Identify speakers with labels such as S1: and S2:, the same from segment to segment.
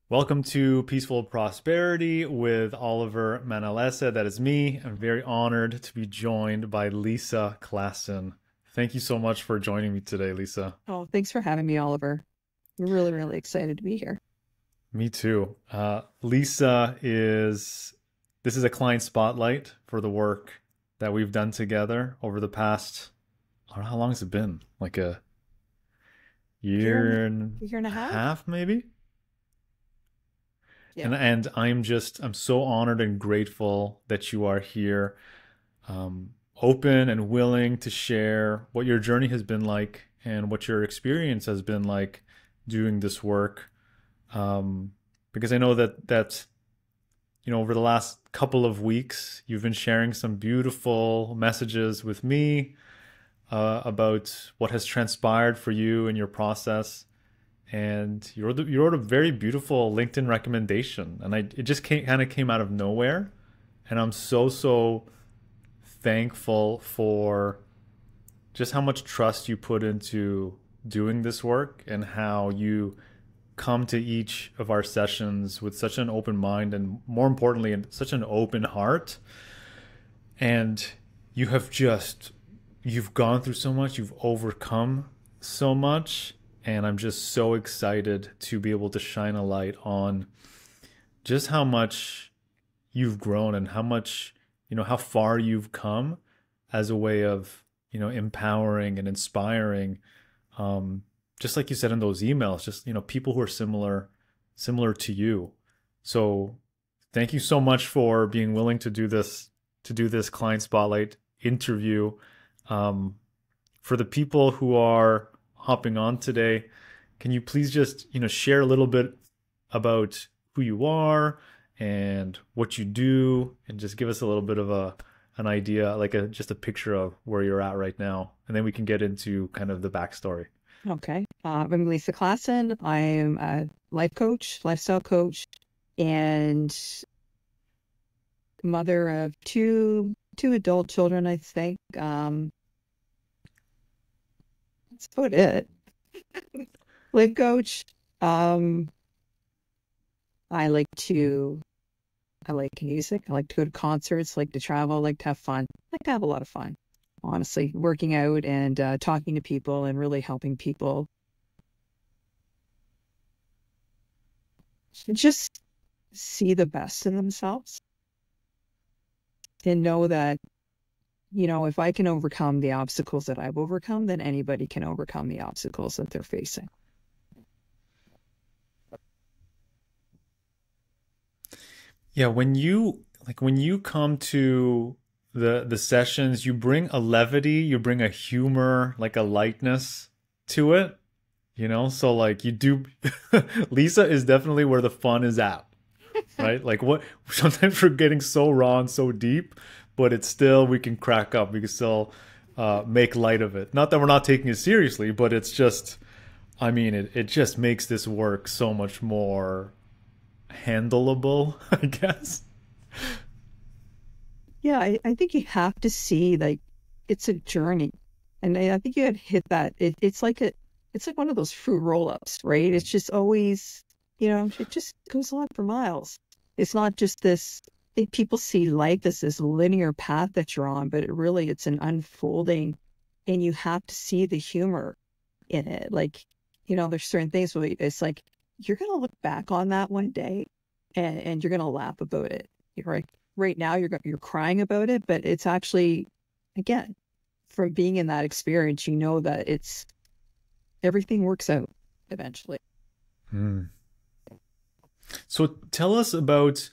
S1: Welcome to Peaceful Prosperity with Oliver Manalese. That is me. I'm very honored to be joined by Lisa Klassen. Thank you so much for joining me today, Lisa.
S2: Oh, thanks for having me, Oliver. I'm really, really excited to be here.
S1: Me too. Lisa is, this is a client spotlight for the work that we've done together over the past, I don't know how long has it been? Like a
S2: Year and
S1: year and
S2: year and a
S1: a
S2: half?
S1: half, maybe?
S2: Yeah.
S1: And I'm so honored and grateful that you are here, open and willing to share what your journey has been like and what your experience has been like doing this work. Um, because I know that over the last couple of weeks, you've been sharing some beautiful messages with me about what has transpired for you in your process. And you wrote a very beautiful LinkedIn recommendation, and it just kind of came out of nowhere, and I'm so thankful for just how much trust you put into doing this work and how you come to each of our sessions with such an open mind and, more importantly, such an open heart. And you have just you've gone through so much, you've overcome so much, and I'm just so excited to be able to shine a light on just how much you've grown and how much, how far you've come as a way of, empowering and inspiring. Um, just like you said in those emails, just, people who are similar to you. So thank you so much for being willing to do this client spotlight interview. Um, for the people who are hopping on today, can you please just, share a little bit about who you are and what you do, and just give us a little bit of an idea, like just a picture of where you're at right now, and then we can get into kind of the backstory.
S2: Okay. I'm Lisa Klassen. I'm a life coach, lifestyle coach, and mother of two adult children, I think. That's about it. Life coach. Um, I like to I like music. I like to go to concerts, like to travel, like to have fun. Like to have a lot of fun. Honestly, working out and talking to people and really helping people just see the best in themselves and know that, if I can overcome the obstacles that I've overcome, then anybody can overcome the obstacles that they're facing.
S1: Yeah, when you come to the sessions, you bring a levity, you bring a humor, like a lightness to it, So like you do Lisa is definitely where the fun is at, right? Like what sometimes we're getting so raw and so deep, but it's still we can crack up, we can still make light of it. Not that we're not taking it seriously, but it's just I mean it just makes this work so much more handleable, I guess.
S2: Yeah, I think you have to see like it's a journey. And I think you had hit that. It's like one of those fruit roll-ups, right? It's just always, it just goes on for miles. It's not just this, I think people see life as this linear path that you're on, but it's an unfolding and you have to see the humor in it. Like, there's certain things where it's like you're gonna look back on that one day and you're gonna laugh about it. You're right. Right now you're crying about it, but it's actually again, from being in that experience, you know that it's everything works out eventually.
S1: Hmm. So tell us about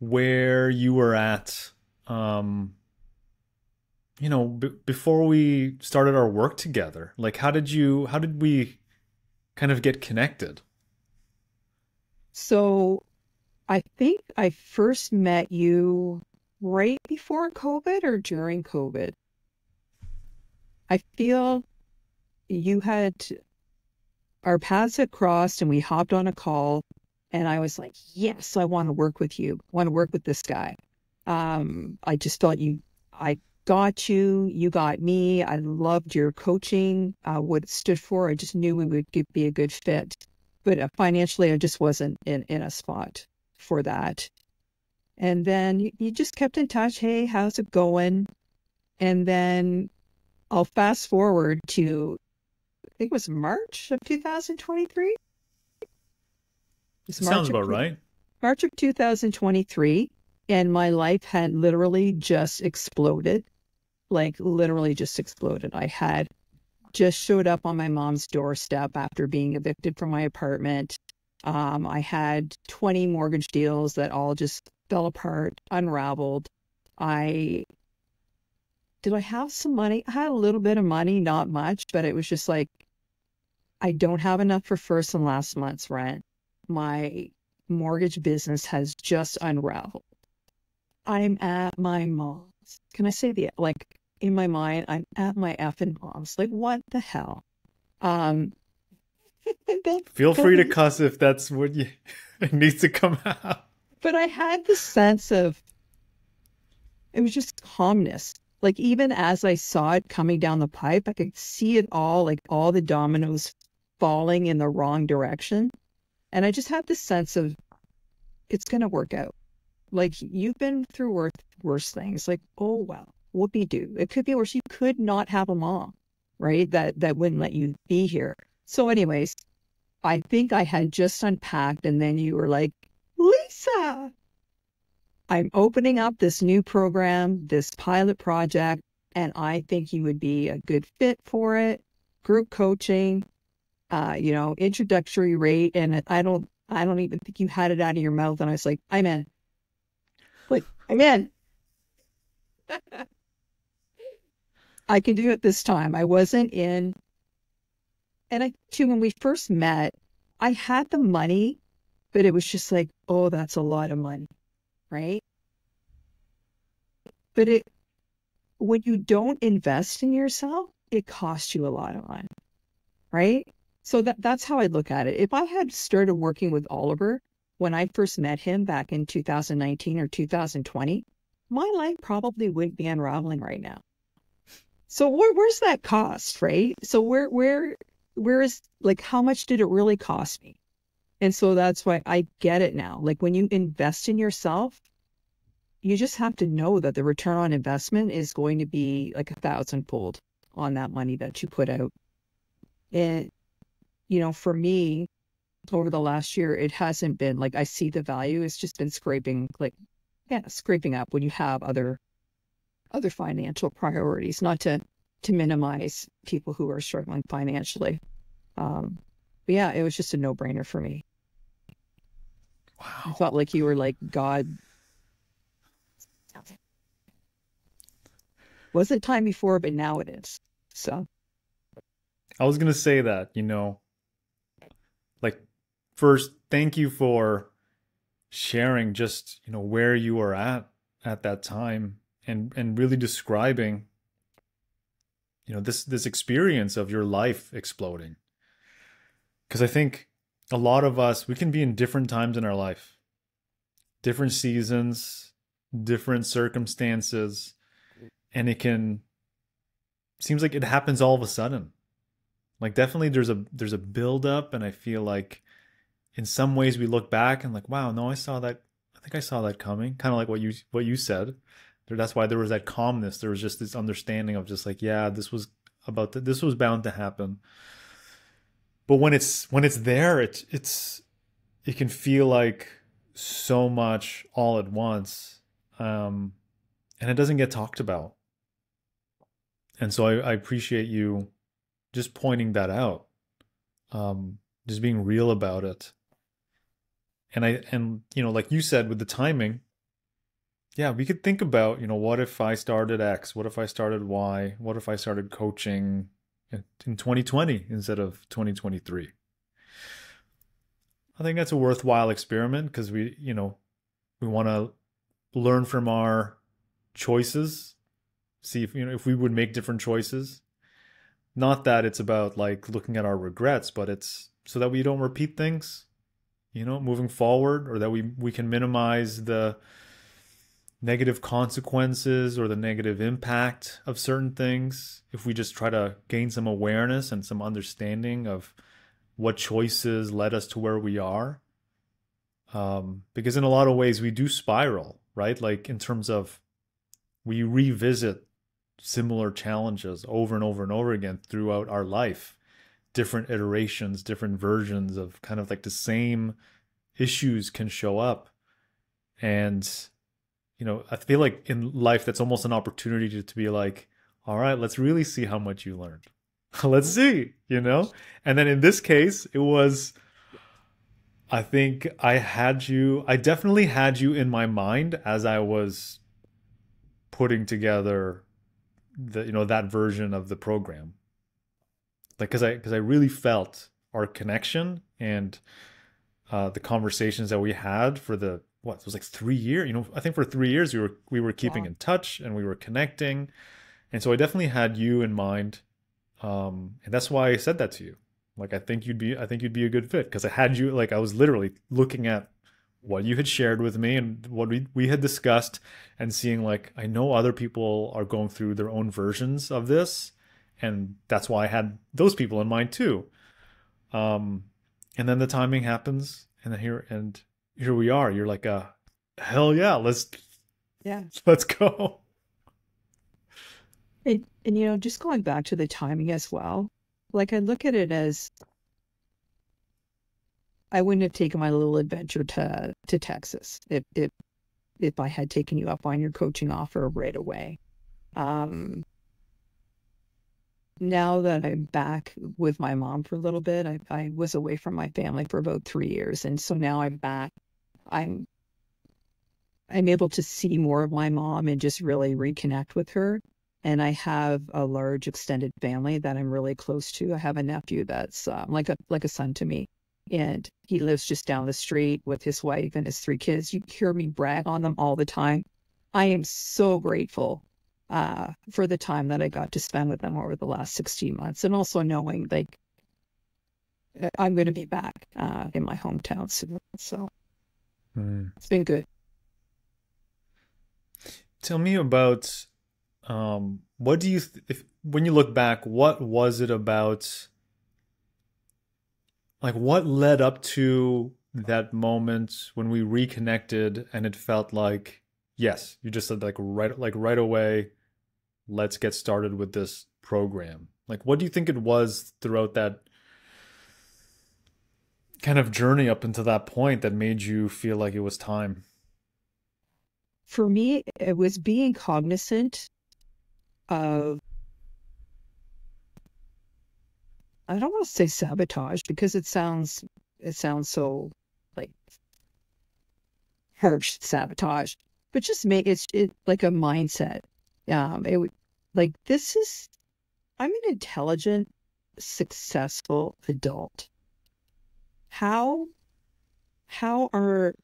S1: where you were at, um, before we started our work together. Like, how did we kind of get connected?
S2: So I think I first met you right before COVID or during COVID. I feel you had our paths had crossed and we hopped on a call and I was like, yes, I want to work with you. I want to work with this guy. I just thought I got you, you got me. I loved your coaching, what it stood for. I just knew we would be a good fit. but financially, I just wasn't in a spot for that. And then you just kept in touch. Hey, how's it going? And then I'll fast forward to, I think it was March of 2023. It's
S1: It sounds
S2: March of
S1: about right.
S2: March of 2023, and my life had literally just exploded. Like literally just exploded. I had just showed up on my mom's doorstep after being evicted from my apartment. I had 20 mortgage deals that all just fell apart, unraveled. I did I have some money? I had a little bit of money, not much, but it was just like I don't have enough for first and last month's rent. My mortgage business has just unraveled. I'm at my mom's. Can I say the like in my mind, I'm at my effing mom's. Like, what the hell? Um, then
S1: Feel free to
S2: COVID,
S1: cuss if that's what you it needs to come out.
S2: but I had the sense of it was just calmness. Like even as I saw it coming down the pipe, I could see it all, like all the dominoes falling in the wrong direction. And I just had this sense of it's gonna work out. Like you've been through worse things. Like, oh well, whoopie doo. It could be worse. You could not have a mom, right? That wouldn't let you be here. So, anyways, I think I had just unpacked, and then you were like, Lisa, I'm opening up this new program, this pilot project, and I think you would be a good fit for it. Group coaching, introductory rate, and I don't even think you had it out of your mouth. And I was like, I'm in. Like, I'm in. I can do it this time. I wasn't in. And I, too, when we first met, I had the money, but it was just like, oh, that's a lot of money, right? But when you don't invest in yourself, it costs you a lot of money, right? So that's how I look at it. If I had started working with Oliver when I first met him back in 2019 or 2020, my life probably wouldn't be unraveling right now. So where's that cost, right? So where is like how much did it really cost me? And so that's why I get it now. Like when you invest in yourself, you just have to know that the return on investment is going to be like 1,000-fold on that money that you put out. And for me, over the last year, it hasn't been like I see the value. It's just been scraping, like, yeah, scraping up when you have other financial priorities, not to minimize people who are struggling financially. But yeah, it was just a no-brainer for me. I
S1: Wow.
S2: felt like you were like God. Wasn't time before, but now it is. So
S1: I was gonna say that, like first, thank you for sharing just, where you were at that time and really describing, this experience of your life exploding. Because I think a lot of us, we can be in different times in our life, different seasons, different circumstances, and it can seems like it happens all of a sudden. Like definitely there's a build up, and I feel like in some ways we look back and like, wow, no, I saw that. I think I saw that coming. Kind of like what you said. That's why there was that calmness. There was just this understanding of just like, yeah, this was bound to happen. But when it's there, it can feel like so much all at once, and it doesn't get talked about. And so I appreciate you just pointing that out, just being real about it. And like you said with the timing, yeah, we could think about, what if I started X? What if I started Y? What if I started coaching in 2020 instead of 2023? I think that's a worthwhile experiment because we want to learn from our choices, see if we would make different choices. Not that it's about like looking at our regrets, but it's so that we don't repeat things, moving forward, or that we can minimize the negative consequences or the negative impact of certain things if we just try to gain some awareness and some understanding of what choices led us to where we are. Because in a lot of ways we do spiral, right? Like in terms of we revisit similar challenges over and over and over again throughout our life, different iterations, different versions of kind of like the same issues can show up. And, I feel like in life, that's almost an opportunity to be like, all right, let's really see how much you learned. Let's see. And then in this case, it was, I think I definitely had you in my mind as I was putting together that version of the program. Like, because I really felt our connection and the conversations that we had for it was like 3 years. I think for 3 years we were keeping
S2: Wow.
S1: in touch and we were connecting, and so I definitely had you in mind, and that's why I said that to you. Like, I think you'd be a good fit because I had you. Like, I was literally looking at what you had shared with me and what we had discussed, and seeing like I know other people are going through their own versions of this, and that's why I had those people in mind too. Um, and then the timing happens, and here we are. You're like, hell yeah, let's
S2: Yeah.
S1: let's go.
S2: And just going back to the timing as well, like I look at it as I wouldn't have taken my little adventure to Texas if I had taken you up on your coaching offer right away. Um, Now that I'm back with my mom for a little bit, I was away from my family for about 3 years, and so now I'm back. I'm I'm able to see more of my mom and just really reconnect with her. And I have a large extended family that I'm really close to. I have a nephew that's like a son to me, and he lives just down the street with his wife and his 3 kids. You hear me brag on them all the time. I am so grateful for the time that I got to spend with them over the last 16 months, and also knowing like I'm going to be back in my hometown soon. So
S1: Hmm.
S2: it's been good.
S1: Tell me about what do you if when you look back, what was it about? Like, what led up to that moment when we reconnected and it felt like, yes, you just said like right away, let's get started with this program. Like, what do you think it was throughout that kind of journey up until that point that made you feel like it was time?
S2: For me, it was being cognizant of, I don't want to say sabotage because it sounds so like harsh sabotage, but just make it like a mindset. It would like this is I'm an intelligent, successful adult. How how are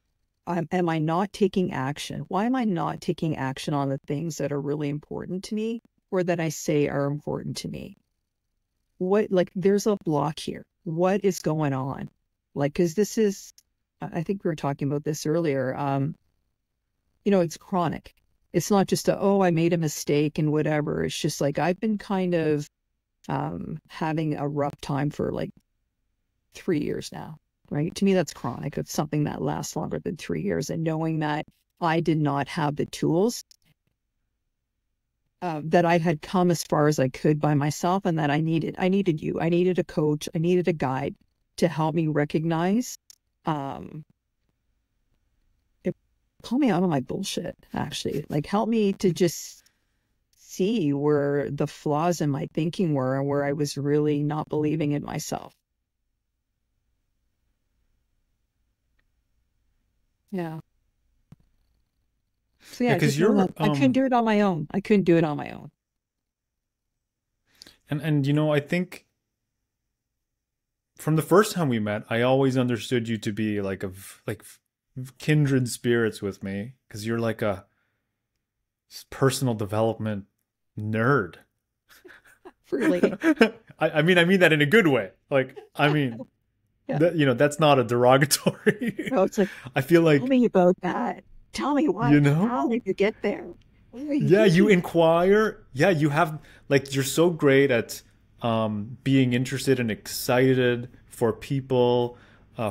S2: am I not taking action? Why am I not taking action on the things that are really important to me or that I say are important to me? What, like, there's a block here. What is going on? Like, because this is, I think we were talking about this earlier. It's chronic. It's not just oh, I made a mistake and whatever. It's just like I've been kind of having a rough time for like 3 years now, right? To me, that's chronic. It's something that lasts longer than 3 years. And knowing that I did not have the tools, that I had come as far as I could by myself, and that I needed you. I needed a coach. I needed a guide to help me recognize, um, it, call me out on my bullshit, actually. Like, help me to just see where the flaws in my thinking were and where I was really not believing in myself. Yeah. So
S1: Yeah,
S2: yeah,
S1: because
S2: just know that
S1: you're
S2: I couldn't do it on my own. I couldn't do it on my own.
S1: and I think from the first time we met, I always understood you to be like kindred spirits with me because you're like a personal development nerd.
S2: Really.
S1: I mean that in a good way. Like, I mean
S2: Yeah.
S1: that's not a derogatory.
S2: No, it's like,
S1: I feel
S2: tell
S1: like
S2: me about that. Tell me
S1: you know,
S2: how did you get there? What are you
S1: yeah, you
S2: thinking?
S1: inquire. Yeah, you have like you're so great at being interested and excited for people,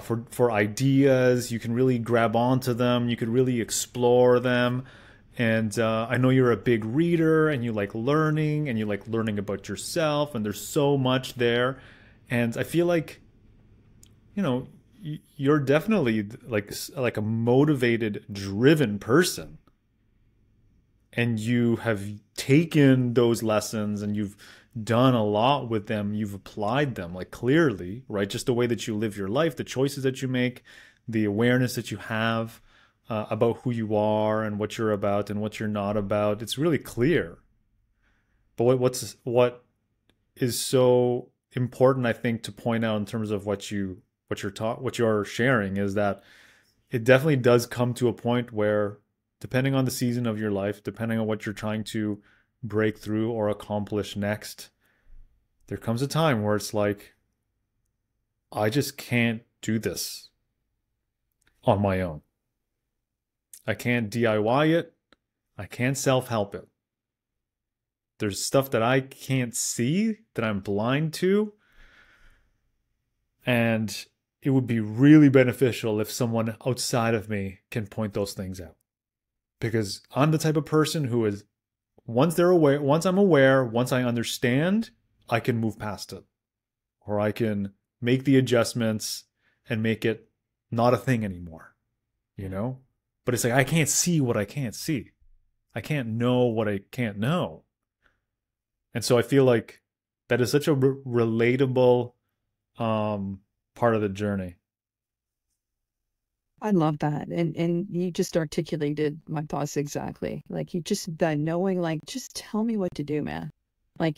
S1: for ideas. You can really grab onto them. You could really explore them. And I know you're a big reader and you like learning about yourself, and there's so much there. And I feel like, you know, you're definitely like a motivated, driven person, and you have taken those lessons and you've done a lot with them. You've applied them like clearly, right? Just the way that you live your life, the choices that you make, the awareness that you have about who you are and what you're about and what you're not about. It's really clear. But what is so important, I think, to point out in terms of what you're sharing is that it definitely does come to a point where, depending on the season of your life, depending on what you're trying to break through or accomplish next, there comes a time where it's like, I just can't do this on my own. I can't DIY it. I can't self help it. There's stuff that I can't see, that I'm blind to. And it would be really beneficial if someone outside of me can point those things out. Because I'm the type of person who is, once I'm aware, once I understand, I can move past it. Or I can make the adjustments and make it not a thing anymore, you know? But it's like, I can't see what I can't see. I can't know what I can't know. And so I feel like that is such a relatable part of the journey.
S2: I love that. And you just articulated my thoughts exactly. Like you just that knowing, like, just tell me what to do, man. Like,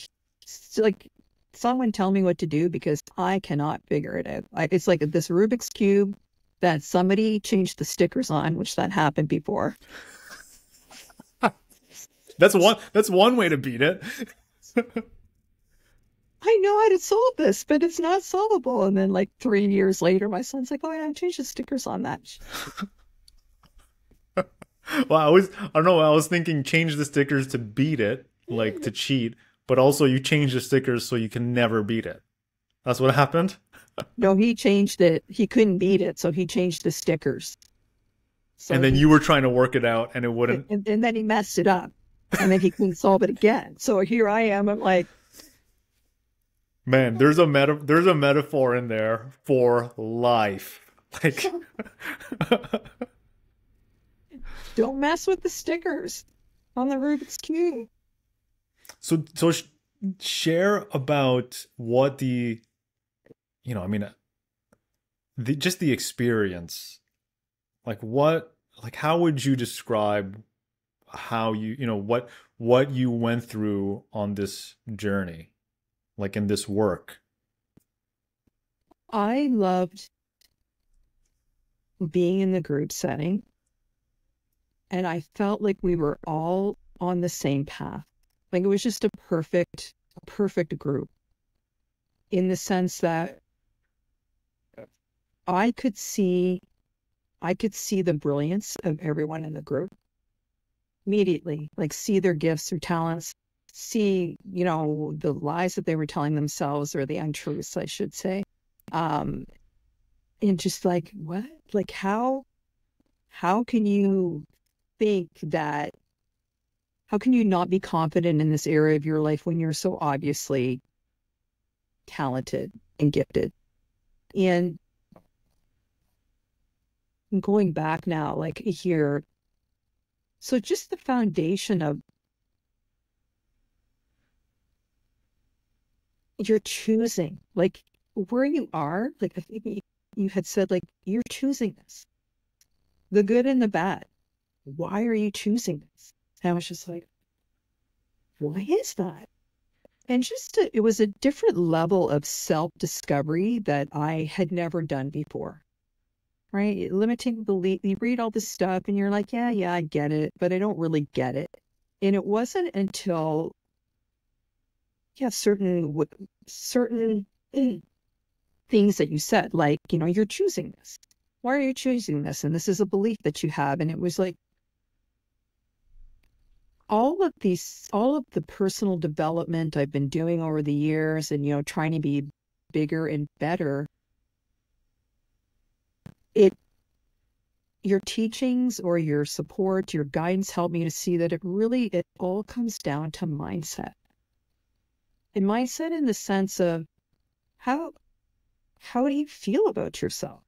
S2: like someone tell me what to do because I cannot figure it out. Like it's like this Rubik's Cube that somebody changed the stickers on, which that happened before.
S1: That's one way to beat it.
S2: I know how to solve this, but it's not solvable. And then like 3 years later, my son's like, oh, yeah, I changed the stickers on that.
S1: Well, I don't know, I was thinking change the stickers to beat it, like to cheat, but also you change the stickers so you can never beat it. That's what happened.
S2: No, he changed it. He couldn't beat it, so he changed the stickers.
S1: And
S2: So
S1: then
S2: he
S1: you were trying to work it out and it wouldn't.
S2: and then he messed it up. And then he couldn't solve it again. So here I am. I'm like,
S1: Man, there's a metaphor in there for life. Like
S2: don't mess with the stickers on the Rubik's Cube.
S1: so share about what I mean, just the experience. Like how would you describe how what you went through on this journey, like in this work?
S2: I loved being in the group setting, and I felt like we were all on the same path. Like it was just a perfect group in the sense that I could see, I could see the brilliance of everyone in the group immediately, like see their gifts, their talents, see, the lies that they were telling themselves or the untruths, I should say. Um, and just like, what? Like how can you think that, how can you not be confident in this area of your life when you're so obviously talented and gifted? And going back now, like here, so just the foundation of you're choosing, like where you are, like I think you had said, like you're choosing this, the good and the bad. Why are you choosing this? And I was just like, why is that? And it was a different level of self-discovery that I had never done before, right? Limiting belief. You read all this stuff and you're like, yeah, I get it, but I don't really get it. And it wasn't until, yeah, certain things that you said, like, you're choosing this. Why are you choosing this? And this is a belief that you have. And it was like, all of the personal development I've been doing over the years and, trying to be bigger and better, it, your teachings or your support, your guidance helped me to see that it all comes down to mindset. And mindset in the sense of how, how do you feel about yourself?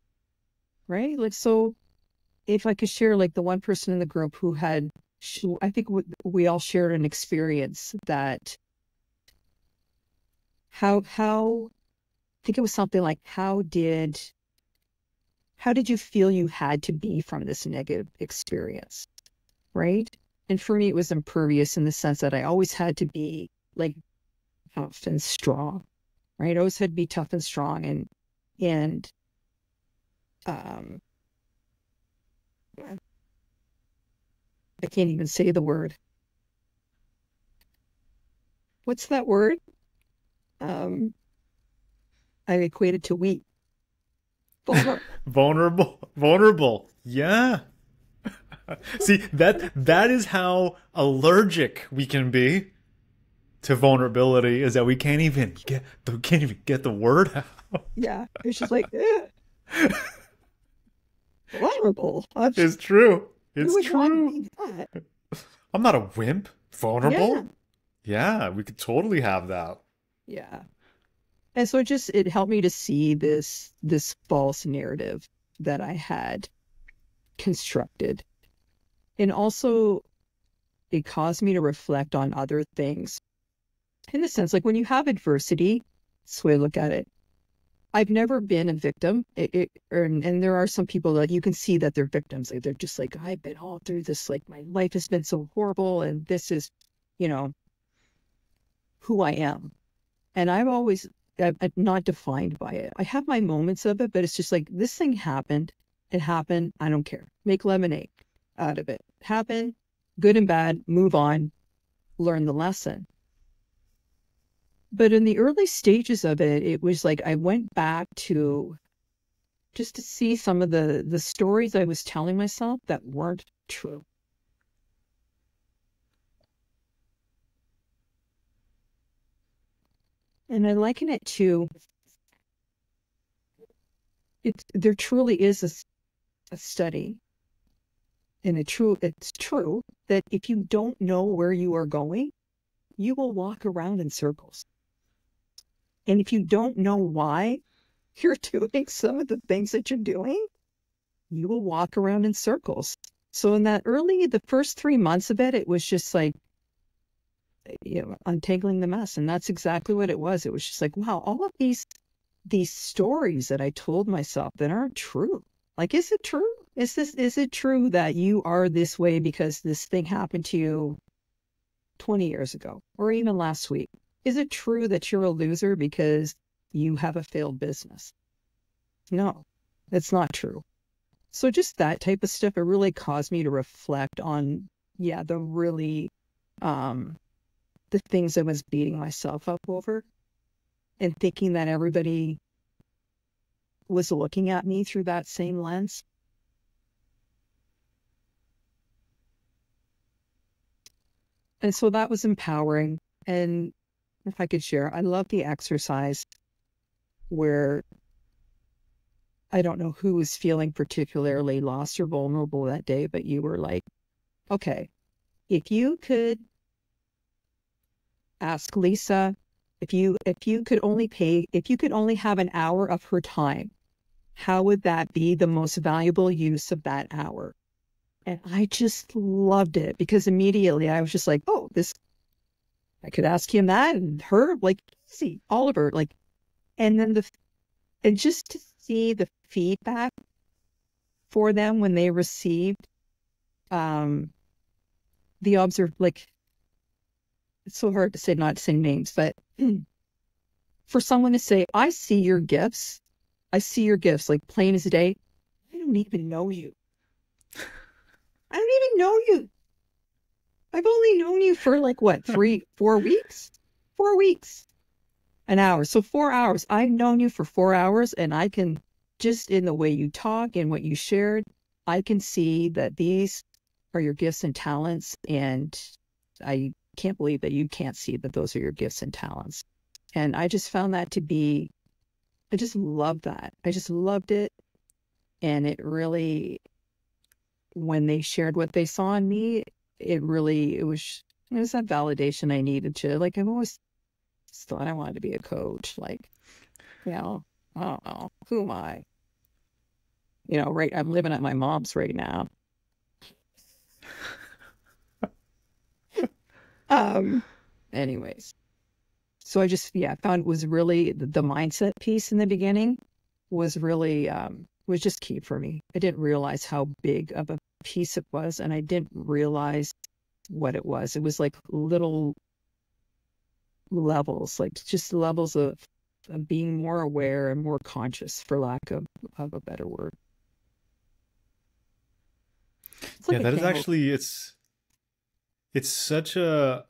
S2: Right? Like, so if I could share like the one person in the group who had, I think we all shared an experience that how, I think it was something like, how did you feel you had to be from this negative experience? Right? And for me, it was impervious in the sense that I always had to be like tough and strong, right? I always had to be tough and strong and, um, I can't even say the word. What's that word? Um, I equate it to weak. Vulnerable.
S1: Vulnerable. Yeah. See, that is how allergic we can be to vulnerability, is that we can't even get the word out.
S2: Yeah. It's just like, vulnerable.
S1: It's true.
S2: Who
S1: It's
S2: would want to
S1: true.
S2: be that?
S1: I'm not a wimp.
S2: Yeah.
S1: Vulnerable? Yeah, we could totally have that.
S2: Yeah. And so it helped me to see this false narrative that I had constructed. And also it caused me to reflect on other things. In the sense, like when you have adversity, that's the way I look at it. I've never been a victim. And there are some people that you can see that they're victims. Like they're just like, I've been all through this, like my life has been so horrible, and this is, you know, who I am. And I'm not defined by it. I have my moments of it, but it's just like, this thing happened. It happened. I don't care. Make lemonade out of it. Happen, good and bad, move on, learn the lesson. But in the early stages of it, it was like I went back to just to see some of the stories I was telling myself that weren't true. And I liken it to, there truly is a study, and it's true that if you don't know where you are going, you will walk around in circles. And if you don't know why you're doing some of the things that you're doing, you will walk around in circles. So in the first 3 months of it, it was just like, untangling the mess. And that's exactly what it was. It was just like, wow, all of these stories that I told myself that aren't true. Like, is it true? Is it true that you are this way because this thing happened to you 20 years ago or even last week? Is it true that you're a loser because you have a failed business? No, it's not true. So just that type of stuff, it really caused me to reflect on, yeah, um, the things I was beating myself up over and thinking that everybody was looking at me through that same lens. And so that was empowering. And if I could share, I love the exercise where I don't know who was feeling particularly lost or vulnerable that day, but you were like, okay, if you could ask Lisa, if you could only have an hour of her time, how would that be the most valuable use of that hour? And I just loved it because immediately I was just like, oh, I could ask him that and her, like, easy, Oliver, like, and then and just to see the feedback for them when they received, um, like, it's so hard to say, not to say names, but for someone to say, I see your gifts, like plain as day. I don't even know you. I don't even know you. I've only known you for like what, 4 weeks? 4 weeks, an hour. So 4 hours. I've known you for 4 hours, and I can, just in the way you talk and what you shared, I can see that these are your gifts and talents. And I can't believe that you can't see that those are your gifts and talents. And I just found that to be, I just loved that. I just loved it. And it really, when they shared what they saw in me, it was that validation I needed to, like, I've always thought I wanted to be a coach. Like, you know, I don't know, who am I? Right, I'm living at my mom's right now. Um, anyways, so I just, yeah, I found it was really the mindset piece in the beginning was really, was just key for me. I didn't realize how big of a piece it was, and I didn't realize what it was. It was like little levels, like just levels of being more aware and more conscious, for lack of a better word. It's
S1: Yeah,
S2: like a
S1: that is
S2: candle.
S1: actually it's such a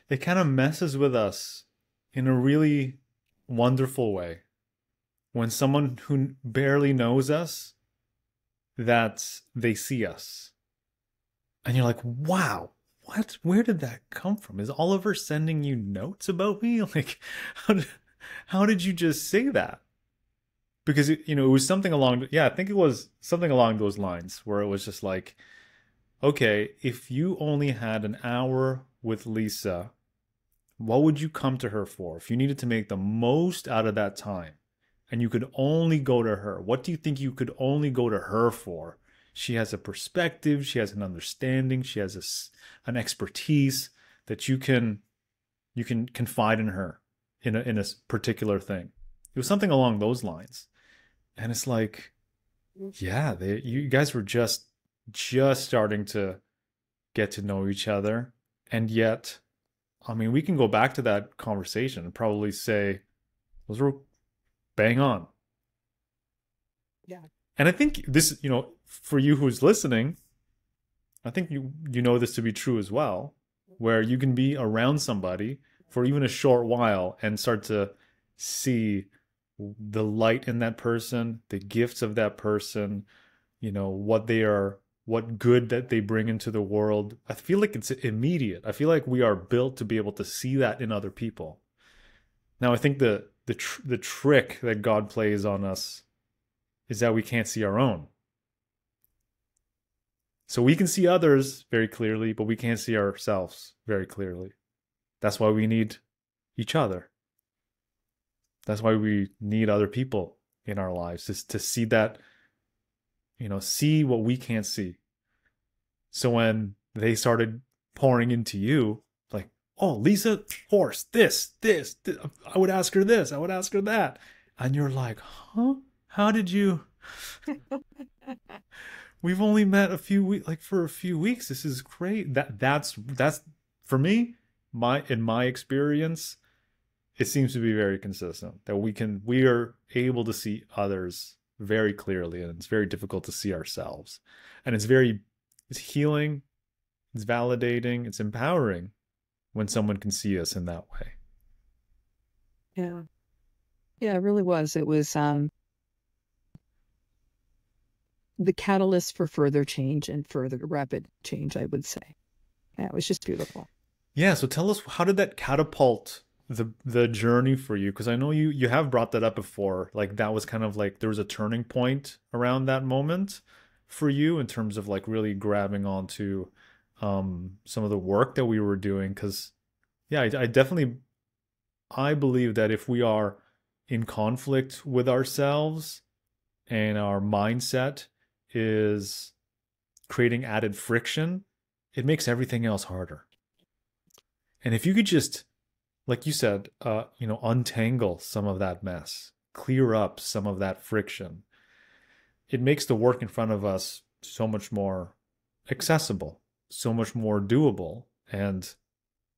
S1: it kind of messes with us in a really wonderful way. When someone who barely knows us, that they see us. And you're like, wow, what? Where did that come from? Is Oliver sending you notes about me? Like, how did, how did you just say that? Because it was something along, yeah, I think it was something along those lines where it was just like, okay, if you only had an hour with Lisa, what would you come to her for? If you needed to make the most out of that time and you could only go to her, what do you think you could only go to her for? She has a perspective, she has an understanding, she has an expertise that you can confide in her in a particular thing. It was something along those lines. And it's like, yeah, you guys were just starting to get to know each other. And yet, I mean, we can go back to that conversation and probably say those were bang on.
S2: Yeah.
S1: And I think this, for you who's listening, I think you know this to be true as well, where you can be around somebody for even a short while and start to see the light in that person, the gifts of that person, what they are, what good that they bring into the world. I feel like it's immediate. I feel like we are built to be able to see that in other people. Now, I think the trick that God plays on us is that we can't see our own. So we can see others very clearly, but we can't see ourselves very clearly. That's why we need each other. That's why we need other people in our lives, just to see that, see what we can't see. So when they started pouring into you, like, oh, Lisa, horse, this, I would ask her this, I would ask her that. And you're like, huh? How did you? We've only met a few weeks, like for a few weeks. This is great. That's for me, in my experience, it seems to be very consistent that we are able to see others very clearly, and it's very difficult to see ourselves. And it's healing, it's validating, it's empowering when someone can see us in that way.
S2: Yeah. Yeah, it really was. It was the catalyst for further change and further rapid change, I would say. Yeah, it was just beautiful.
S1: Yeah, so tell us, how did that catapult the journey for you? Because I know you have brought that up before. Like that was kind of like there was a turning point around that moment for you in terms of like really grabbing onto some of the work that we were doing. Because yeah, I definitely I believe that if we are in conflict with ourselves and our mindset is creating added friction, it makes everything else harder. And if you could just, like you said, untangle some of that mess, clear up some of that friction, it makes the work in front of us so much more accessible, so much more doable. And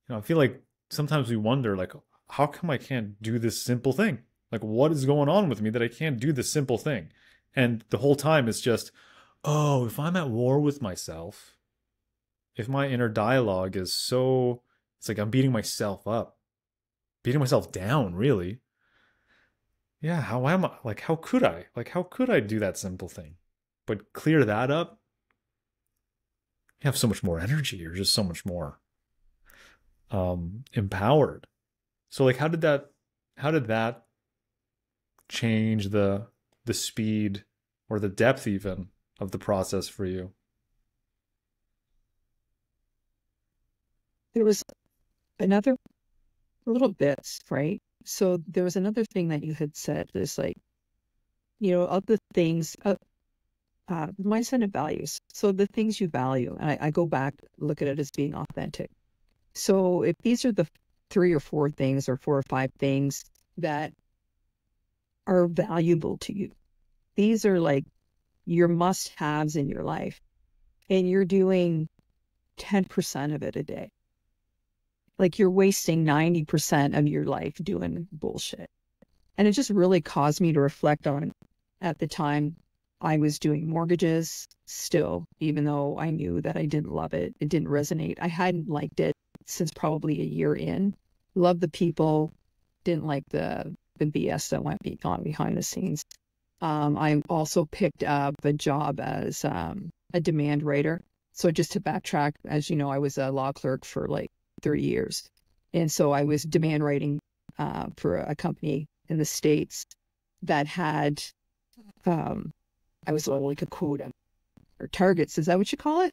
S1: I feel like sometimes we wonder, like, how come I can't do this simple thing? Like, what is going on with me that I can't do this simple thing? And the whole time it's just, oh, if I'm at war with myself, if my inner dialogue is so, it's like I'm beating myself up, beating myself down, really. Yeah, how am I? Like, how could I? Like, how could I do that simple thing? But clear that up, you have so much more energy. You're just so much more empowered. So, like, how did that change the speed or the depth even of the process for you?
S2: There was another little bits, right? So there was another thing that you had said, is like, of the things, mindset and values. So the things you value, and I go back, look at it as being authentic. So if these are the three or four things or four or five things that are valuable to you, these are like your must-haves in your life, and you're doing 10% of it a day. Like you're wasting 90% of your life doing bullshit. And it just really caused me to reflect on, at the time, I was doing mortgages still, even though I knew that I didn't love it. It didn't resonate. I hadn't liked it since probably a year in. Loved the people, didn't like the BS that went on behind the scenes. I also picked up a job as a demand writer. So just to backtrack, as you know, I was a law clerk for like 30 years. And so I was demand writing for a company in the States that had, I was like a quota or targets. Is that what you call it?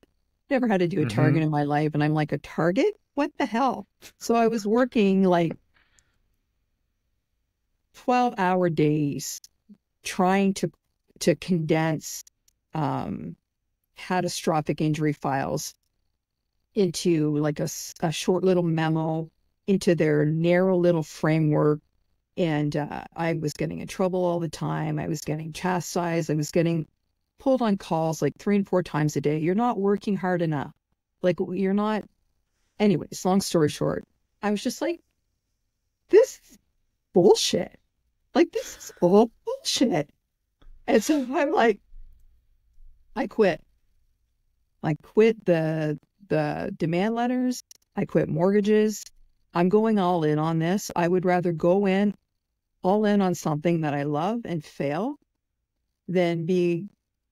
S2: Never had to do a
S1: Mm-hmm.
S2: target in my life. And I'm like, a target? What the hell? So I was working like 12-hour days trying to condense um, catastrophic injury files into like a short little memo into their narrow little framework. And I was getting in trouble all the time. I was getting chastised. I was getting pulled on calls like 3 and 4 times a day. You're not working hard enough. Like you're not. Anyways, long story short, I was just like, this is bullshit. Like this is all bullshit. And so I'm like, I quit. I quit the demand letters. I quit mortgages. I'm going all in on this. I would rather go in all in on something that I love and fail than be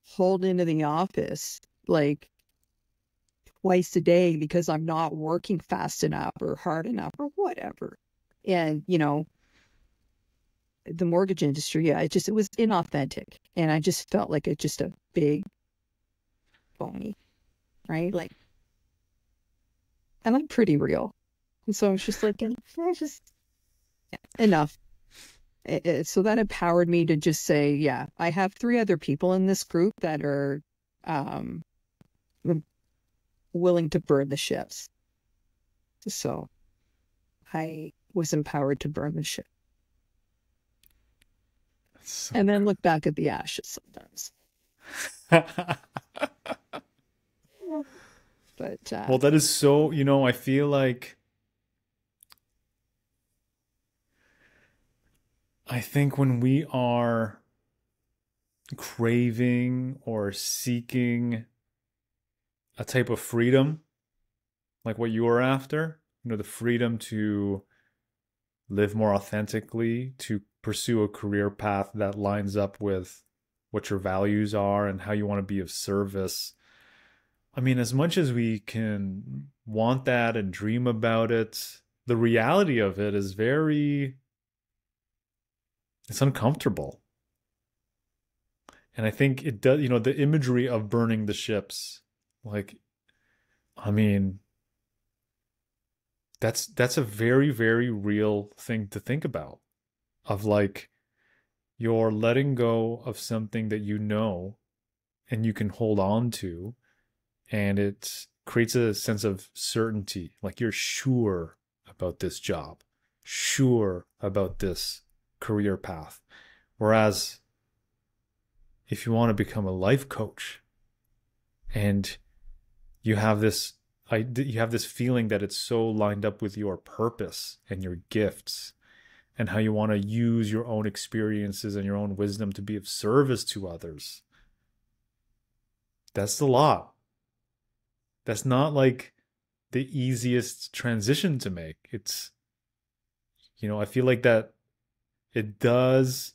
S2: hauled into the office like twice a day because I'm not working fast enough or hard enough or whatever. And, the mortgage industry, yeah, it was inauthentic. And I just felt like it's just a big phony, right? Like, and I'm pretty real. And so I was just like, just enough. So that empowered me to just say, yeah, I have 3 other people in this group that are um, willing to burn the ships. So I was empowered to burn the ship
S1: So
S2: and then look back at the ashes sometimes. But
S1: well, that is so, I feel like I think when we are craving or seeking a type of freedom, like what you are after, the freedom to live more authentically, to pursue a career path that lines up with what your values are and how you want to be of service. I mean, as much as we can want that and dream about it, the reality of it is it's uncomfortable. And I think it does, the imagery of burning the ships, like, I mean, that's a very, very real thing to think about. Of like you're letting go of something that you know and you can hold on to, and it creates a sense of certainty. Like you're sure about this job, sure about this career path. Whereas if you want to become a life coach and you have this you have this feeling that it's so lined up with your purpose and your gifts and how you want to use your own experiences and your own wisdom to be of service to others. That's the lot. That's not like the easiest transition to make. It's, I feel like that it does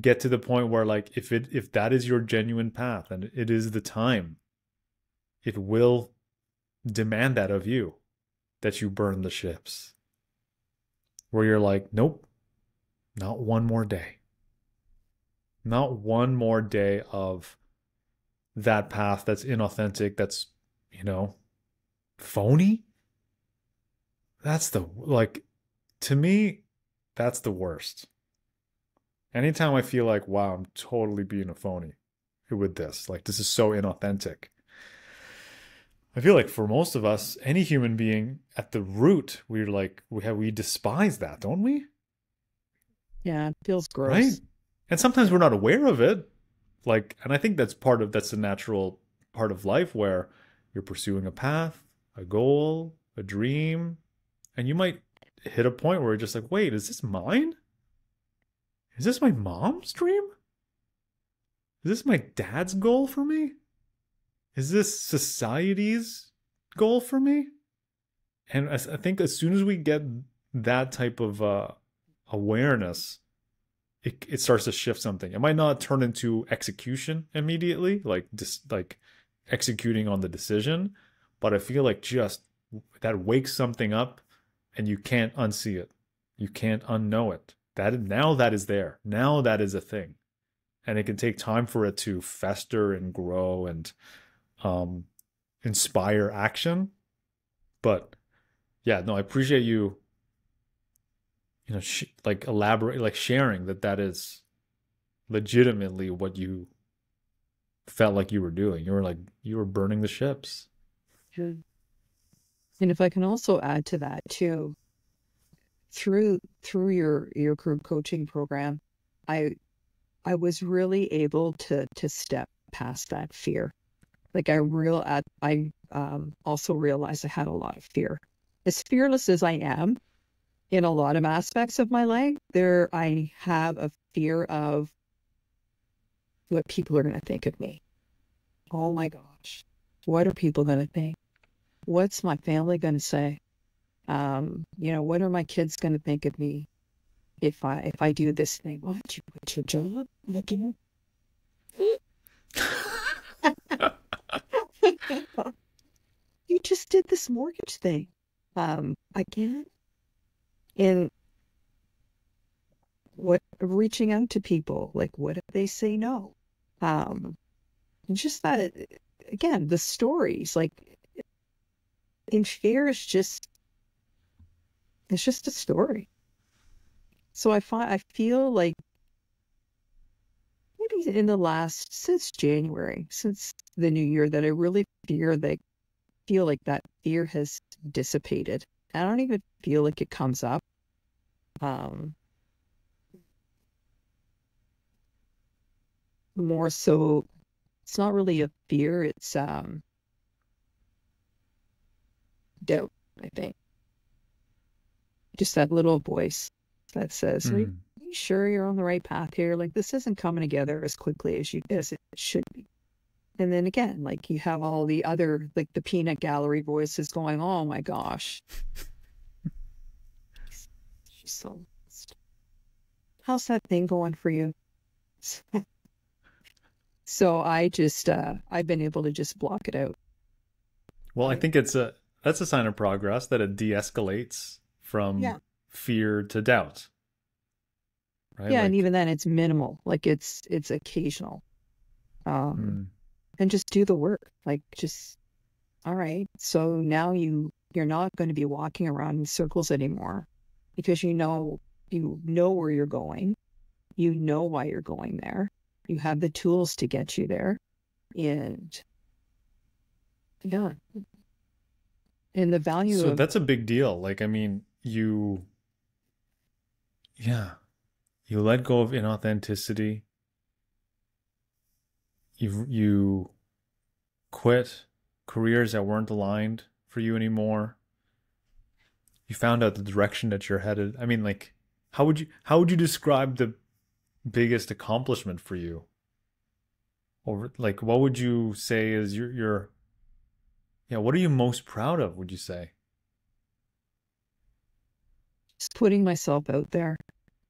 S1: get to the point where like if that is your genuine path and it is the time, it will demand that of you, that you burn the ships. Where you're like, nope, not one more day. Not one more day of that path that's inauthentic, that's, you know, phony. That's the, like, to me, that's the worst. Anytime I feel like, wow, I'm totally being a phony with this, like, this is so inauthentic. I feel like for most of us, any human being at the root, we're like, we despise that, don't we?
S2: Yeah, it feels
S1: Right?
S2: gross.
S1: And sometimes we're not aware of it. Like, and I think that's a natural part of life where you're pursuing a path, a goal, a dream, and you might hit a point where you're just like, wait, is this mine? Is this my mom's dream? Is this my dad's goal for me? Is this society's goal for me? And I think as soon as we get that type of awareness, it starts to shift something. It might not turn into execution immediately, like just like executing on the decision, but I feel like just that wakes something up, and you can't unsee it. You can't unknow it. That now that is there. Now that is a thing, and it can take time for it to fester and grow and um, inspire action. But yeah, no, I appreciate you. You know, like elaborate, like sharing that that is legitimately what you felt like you were doing. You were like you were burning the ships.
S2: And if I can also add to that too, through your group coaching program, I I was really able to step past that fear. Like I also realized I had a lot of fear. As fearless as I am in a lot of aspects of my life, there I have a fear of what people are going to think of me. Oh my gosh. What are people going to think? What's my family going to say? What are my kids going to think of me if I do this thing? What, you quit your job? Again? You just did this mortgage thing. Again? And what reaching out to people, like what if they say no? Um, just that again, the stories, like in fear is just it's just a story. So I feel like maybe in the last since January, since the new year, that I really feel like that fear has dissipated. I don't even feel like it comes up. Um, More so, it's not really a fear, it's doubt, I think. Just that little voice that says, are
S1: Mm.
S2: you sure you're on the right path here? Like this isn't coming together as quickly as it should be. And then again, like you have all the other like the peanut gallery voices going, oh my gosh. She's so how's that thing going for you? So I've been able to just block it out.
S1: Well, I
S2: I
S1: think that's a sign of progress that it de-escalates from
S2: Yeah.
S1: fear to doubt, right?
S2: Yeah, and
S1: Like,
S2: even then it's minimal. Like it's occasional. Um
S1: mm,
S2: and just do the work. Like just all right. So now you're not going to be walking around in circles anymore because you know where you're going. You know why you're going there. You have the tools to get you there. And yeah, and the value
S1: so
S2: of
S1: that's a big deal. Like, I mean, yeah, you let go of inauthenticity. You quit careers that weren't aligned for you anymore. You found out the direction that you're headed. I mean, like, how would you describe the biggest accomplishment for you? Or like, what would you say is your yeah, what are you most proud of, would you say?
S2: just putting myself out there.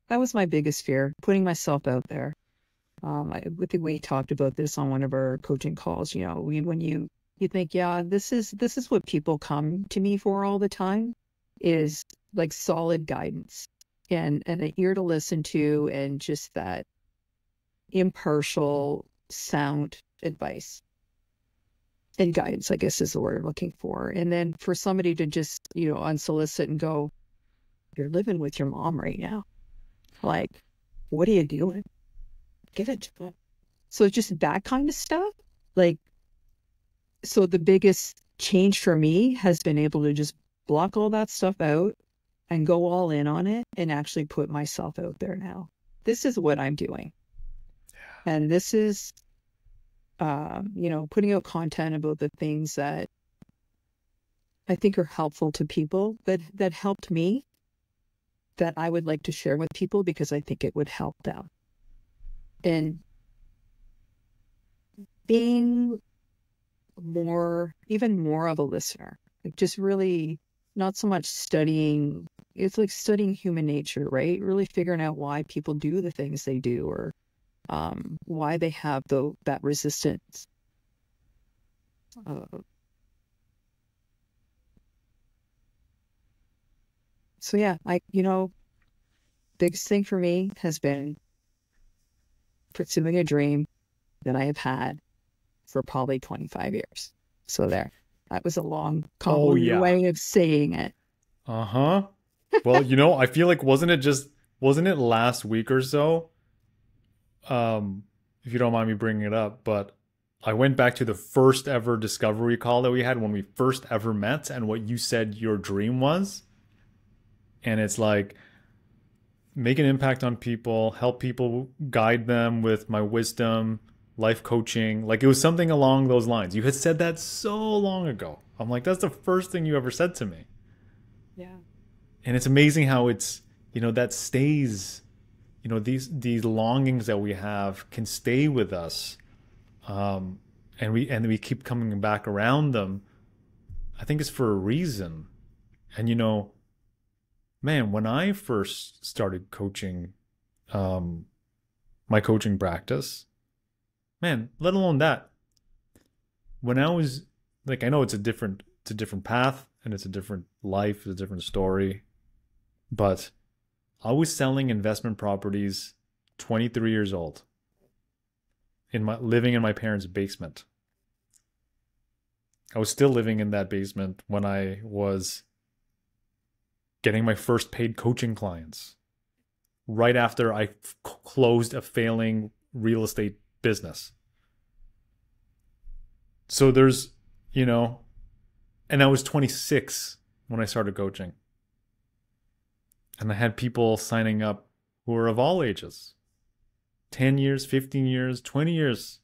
S2: That was my biggest fear, putting myself out there. I think we talked about this on one of our coaching calls. When you think, yeah, this is what people come to me for all the time, is like solid guidance and an ear to listen to, and just that. impartial, sound advice and guidance, I guess is the word I'm looking for. And then for somebody to just, unsolicit and go, you're living with your mom right now. Like, what are you doing? Give it to them. So just that kind of stuff. Like, so the biggest change for me has been able to just block all that stuff out and go all in on it and actually put myself out there now. This is what I'm doing. And this is, putting out content about the things that I think are helpful to people that helped me, that I would like to share with people because I think it would help them. And being even more of a listener, like just really not so much studying. It's like studying human nature, right? Really figuring out why people do the things they do, or why they have that resistance. So yeah, biggest thing for me has been pursuing a dream that I have had for probably 25 years. So there, that was a long,
S1: Oh
S2: convoluted
S1: yeah.
S2: way of saying it.
S1: Uh-huh. Well, I feel like wasn't it last week or so? If you don't mind me bringing it up, but I went back to the first ever discovery call that we had when we first ever met and what you said your dream was. And it's like make an impact on people, help people, guide them with my wisdom, life coaching. Like it was something along those lines. You had said that so long ago. I'm like, that's the first thing you ever said to me.
S2: Yeah.
S1: And it's amazing how that stays, these longings that we have can stay with us. And we keep coming back around them. I think it's for a reason. And man, when I first started coaching, um, my coaching practice, man, let alone that, when I was like, I know it's a different path and it's a different life, it's a different story, but I was selling investment properties 23 years old living in my parents' basement. I was still living in that basement when I was getting my first paid coaching clients right after I closed a failing real estate business. So you know, and I was 26 when I started coaching. And I had people signing up who were of all ages 10 years, 15 years, 20 years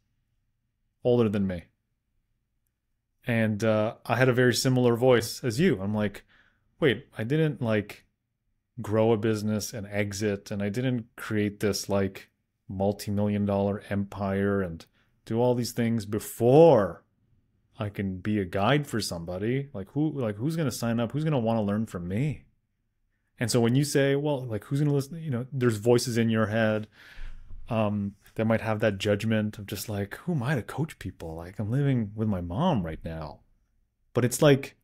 S1: older than me. And I had a very similar voice as you. I'm like, wait, I didn't like grow a business and exit, and I didn't create this like multi-million dollar empire and do all these things before I can be a guide for somebody. Who's going to sign up? Who's going to want to learn from me? And so when you say, well, like who's going to listen, there's voices in your head that might have that judgment of just like, who am I to coach people? Like I'm living with my mom right now. But it's like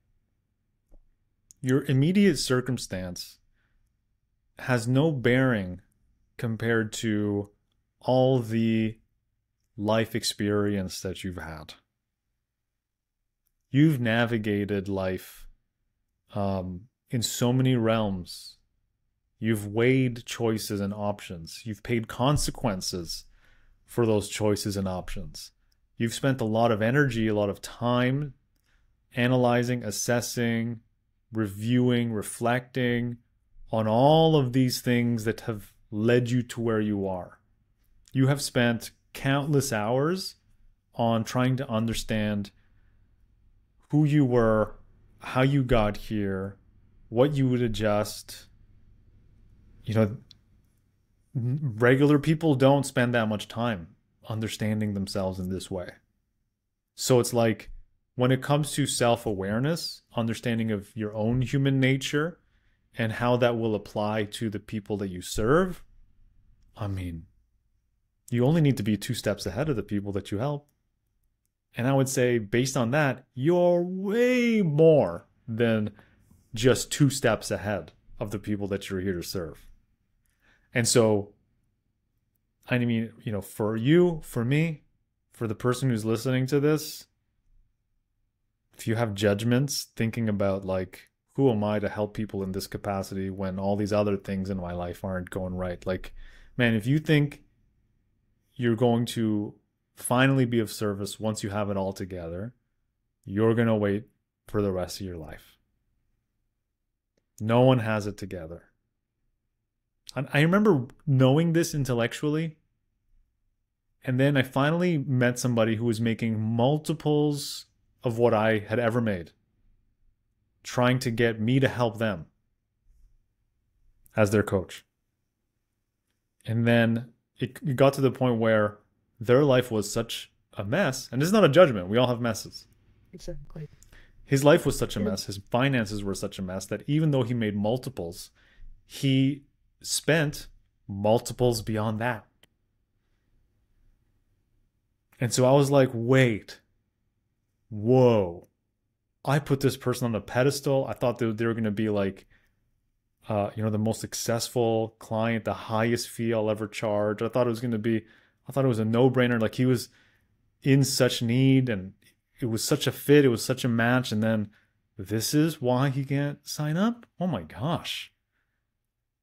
S1: your immediate circumstance has no bearing compared to all the life experience that you've had. You've navigated life in so many realms. You've weighed choices and options. You've paid consequences for those choices and options. You've spent a lot of energy, a lot of time analyzing, assessing, reviewing, reflecting on all of these things that have led you to where you are. You have spent countless hours on trying to understand who you were, how you got here, what you would adjust. Regular people don't spend that much time understanding themselves in this way. So it's like when it comes to self-awareness, understanding of your own human nature and how that will apply to the people that you serve, I mean, you only need to be 2 steps ahead of the people that you help. And I would say, based on that, you're way more than just 2 steps ahead of the people that you're here to serve. And so I mean, for you, for me, for the person who's listening to this, if you have judgments thinking about like, who am I to help people in this capacity when all these other things in my life aren't going right? Like, man, if you think you're going to finally be of service once you have it all together, you're going to wait for the rest of your life. No one has it together. I remember knowing this intellectually, and then I finally met somebody who was making multiples of what I had ever made, trying to get me to help them as their coach. And then it got to the point where their life was such a mess. And this is not a judgment. We all have messes.
S2: Exactly.
S1: His life was such a mess. His finances were such a mess that even though he made multiples, he spent multiples beyond that. And so I was like, wait, whoa. I put this person on a pedestal. I thought they were going to be like, the most successful client, the highest fee I'll ever charge. I thought it was a no-brainer. Like he was in such need and it was such a fit. It was such a match. And then this is why he can't sign up. Oh my gosh.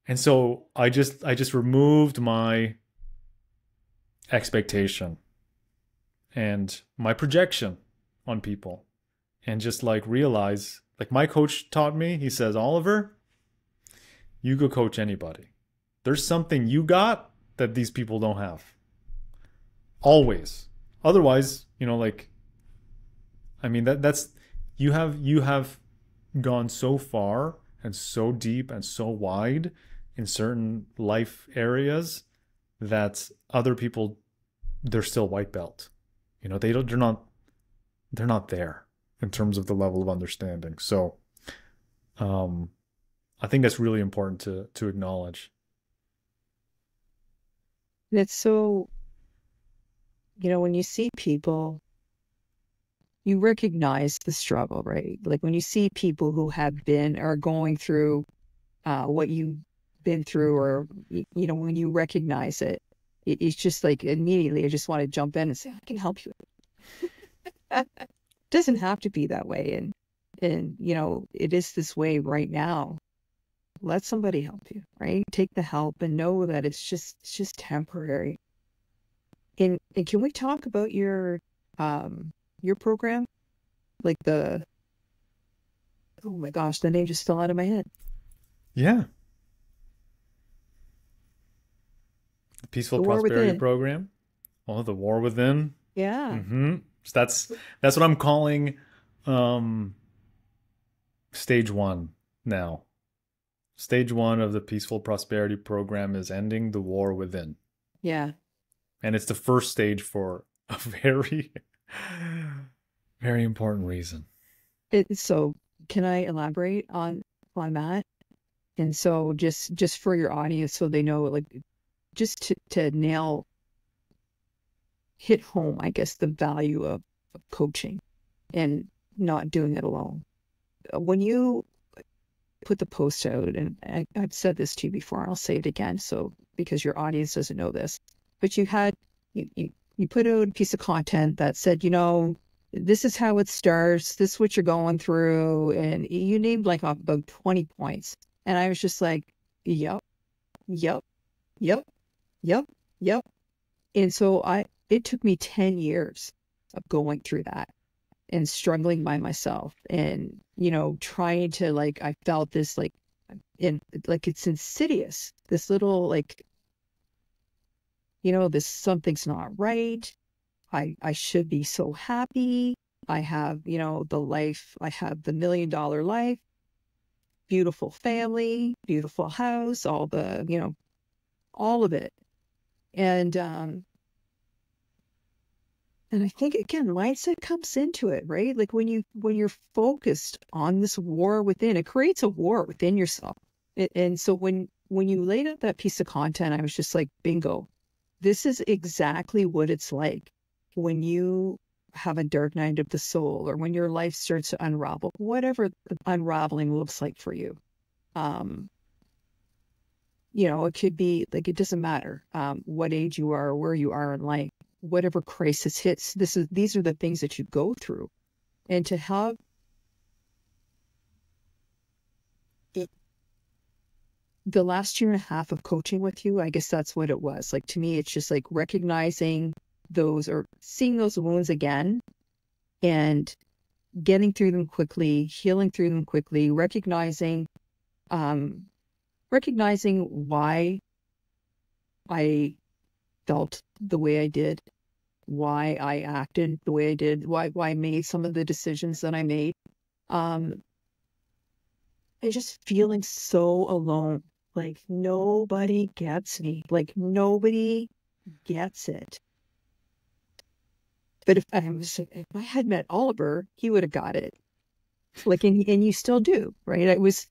S1: And so I just removed my expectation and my projection on people and just like realize, like my coach taught me, he says, Oliver, you go coach anybody. There's something you got that these people don't have. Always. Otherwise, like, I mean, that's, you have gone so far and so deep and so wide in certain life areas that other people, they're still white belt. They're not there in terms of the level of understanding. So, I think that's really important to acknowledge.
S2: And it's so, when you see people, you recognize the struggle, right? Like when you see people who have been or going through what you've been through, or, when you recognize it, it's just like immediately I just want to jump in and say, I can help you. It doesn't have to be that way. And, it is this way right now. Let somebody help you, right? Take the help and know that it's just temporary. And can we talk about your program? Like oh my gosh, the name just fell out of my head.
S1: Yeah. The Peaceful
S2: The War
S1: Prosperity
S2: Within.
S1: Program. Oh, the War Within.
S2: Yeah.
S1: Mm-hmm. So that's what I'm calling stage one now. Stage one of the Peaceful Prosperity Program is ending the war within.
S2: Yeah.
S1: And it's the first stage for a very, very important reason.
S2: So can I elaborate on that? And so just for your audience, so they know, like, just to hit home, I guess, the value of coaching and not doing it alone. When you put the post out, and I've said this to you before, I'll say it again, so because your audience doesn't know this, but you put out a piece of content that said, this is how it starts, this is what you're going through, and you named like about 20 points. And I was just like, yep, yep, yep, yep, yep. And so it took me 10 years of going through that and struggling by myself and, trying to, like, I felt this like, it's insidious, this little, like, this something's not right. I should be so happy. I have, the life, I have the $1 million life, beautiful family, beautiful house, all the, all of it. And I think, again, mindset comes into it, right? Like when you're focused on this war within, it creates a war within yourself. And so when you laid out that piece of content, I was just like, bingo, this is exactly what it's like when you have a dark night of the soul, or when your life starts to unravel, whatever the unraveling looks like for you. it could be like, it doesn't matter what age you are or where you are in life, whatever crisis hits, these are the things that you go through. And to have it, the last year and a half of coaching with you, I guess that's what it was. Like, to me, it's just like recognizing those, or seeing those wounds again, and getting through them quickly, healing through them quickly, um, recognizing why I felt the way I did, why I acted the way I did, why I made some of the decisions that I made. Um, and just feeling so alone. Like, nobody gets me. Like, nobody gets it. But if I had met Oliver, he would have got it. Like, and you still do, right? I was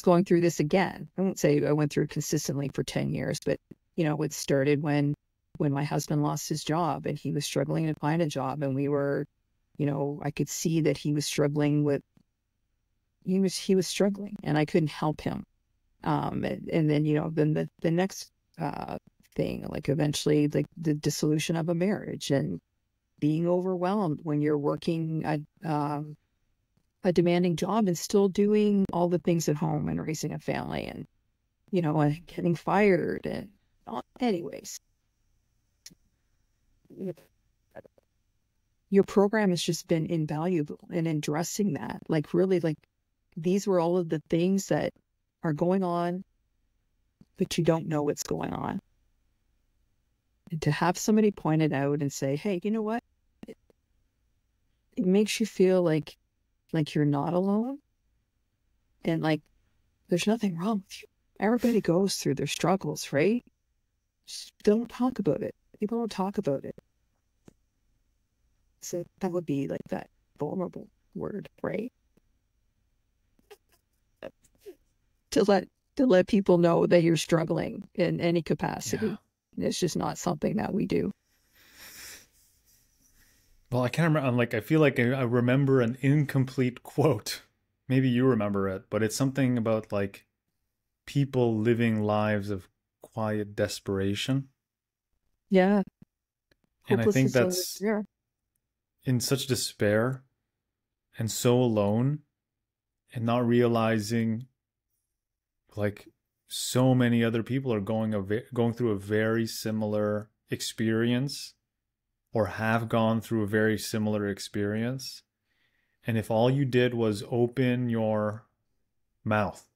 S2: going through this again. I won't say I went through it consistently for 10 years, but it started when my husband lost his job and he was struggling to find a job, and I could see that he was struggling and I couldn't help him. And then, then the next thing, like, eventually, like, the dissolution of a marriage, and being overwhelmed when you're working a demanding job and still doing all the things at home and raising a family, and and getting fired, and anyways, your program has just been invaluable in addressing that. Like, really, like, these were all of the things that are going on, but you don't know what's going on. And to have somebody point it out and say, hey, you know what? It makes you feel like you're not alone, and like there's nothing wrong with you. Everybody goes through their struggles, right? Just don't talk about it. People don't talk about it. So that would be like that vulnerable word, right? To let people know that you're struggling in any
S1: Yeah.
S2: capacity. It's just not something that we do.
S1: Well, I can't remember. I'm like, I feel like I remember an incomplete quote. Maybe you remember it, but it's something about like people living lives of quiet desperation.
S2: Yeah,
S1: And I think
S2: hopelessness of
S1: that's
S2: yeah.
S1: in such despair and so alone, and not realizing like so many other people are going through a very similar experience, or have gone through a very similar experience. And if all you did was open your mouth,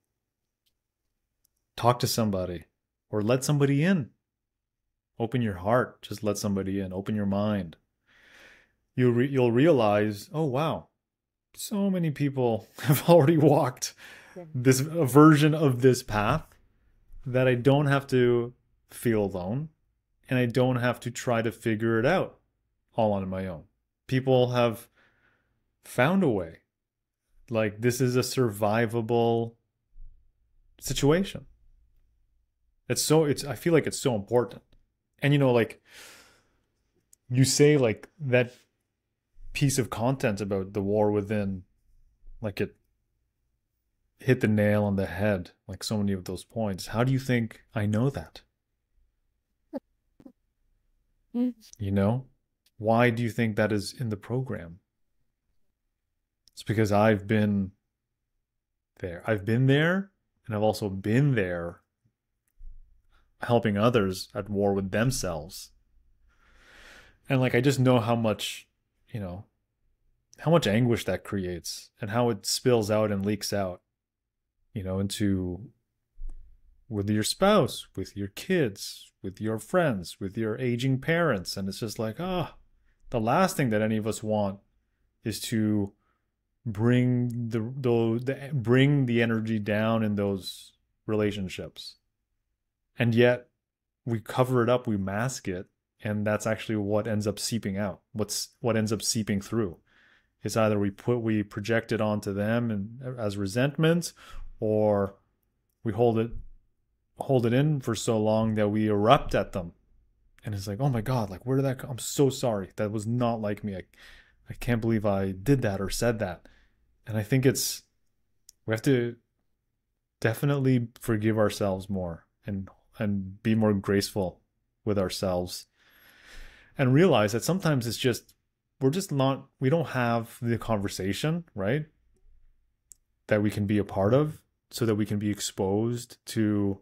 S1: talk to somebody, or let somebody in, open your heart, just let somebody in, open your mind, you'll realize, oh wow, so many people have already walked
S2: Yeah.
S1: this a version of this path, that I don't have to feel alone, and I don't have to try to figure it out all on my own. People have found a way. Like, this is a survivable situation. I feel like it's so important. And like you say, like that piece of content about the war within, like it hit the nail on the head, like so many of those points. How do you think I know that?
S2: Mm.
S1: You know? Why do you think that is in the program? It's because I've been there. I've been there, and I've also been there helping others at war with themselves. And like I just know you know, how much anguish that creates, and how it spills out and leaks out, into with your spouse, with your kids, with your friends, with your aging parents. And it's just like, the last thing that any of us want is to bring the energy down in those relationships. And yet we cover it up, we mask it, and that's actually what ends up seeping out. What ends up seeping through. It's either we project it onto them and as resentment, or we hold it in for so long that we erupt at them. And it's like, oh my God, like, where did that come? I'm so sorry. That was not like me. I can't believe I did that or said that. And I think we have to definitely forgive ourselves more and be more graceful with ourselves, and realize that sometimes it's just we're just not we don't have the conversation, right, that we can be a part of, so that we can be exposed to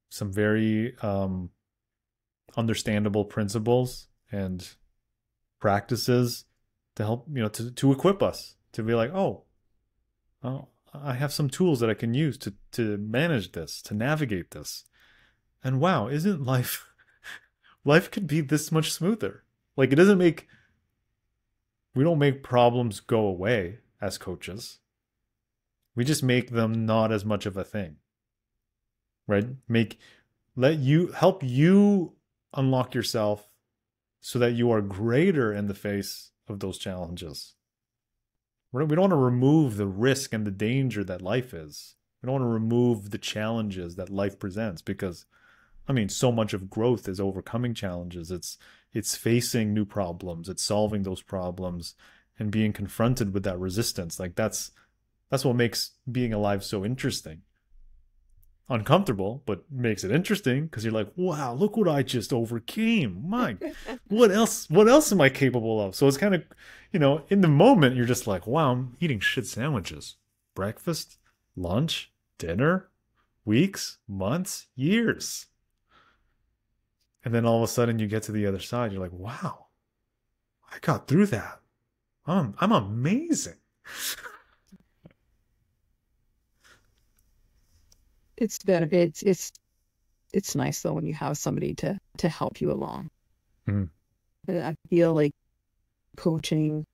S1: some very understandable principles and practices to help, to equip us to be like, oh, I have some tools that I can use to manage this, to navigate this. And wow, isn't life could be this much smoother. Like, we don't make problems go away as coaches. We just make them not as much of a thing. Right? Let you help you unlock yourself so that you are greater in the face of those challenges. We don't want to remove the risk and the danger that life is. We don't want to remove the challenges that life presents, because I mean, so much of growth is overcoming challenges. It's facing new problems, it's solving those problems and being confronted with that resistance. Like that's what makes being alive so interesting. Uncomfortable, but makes it interesting because you're like, wow, look what I just overcame. My, what else am I capable of? So it's kind of, in the moment, you're just like, wow, I'm eating shit sandwiches. Breakfast, lunch, dinner, weeks, months, years. And then all of a sudden you get to the other side. You're like, wow, I got through that. I'm amazing.
S2: It's better. It's nice though when you have somebody to help you along.
S1: Mm.
S2: And I feel like coaching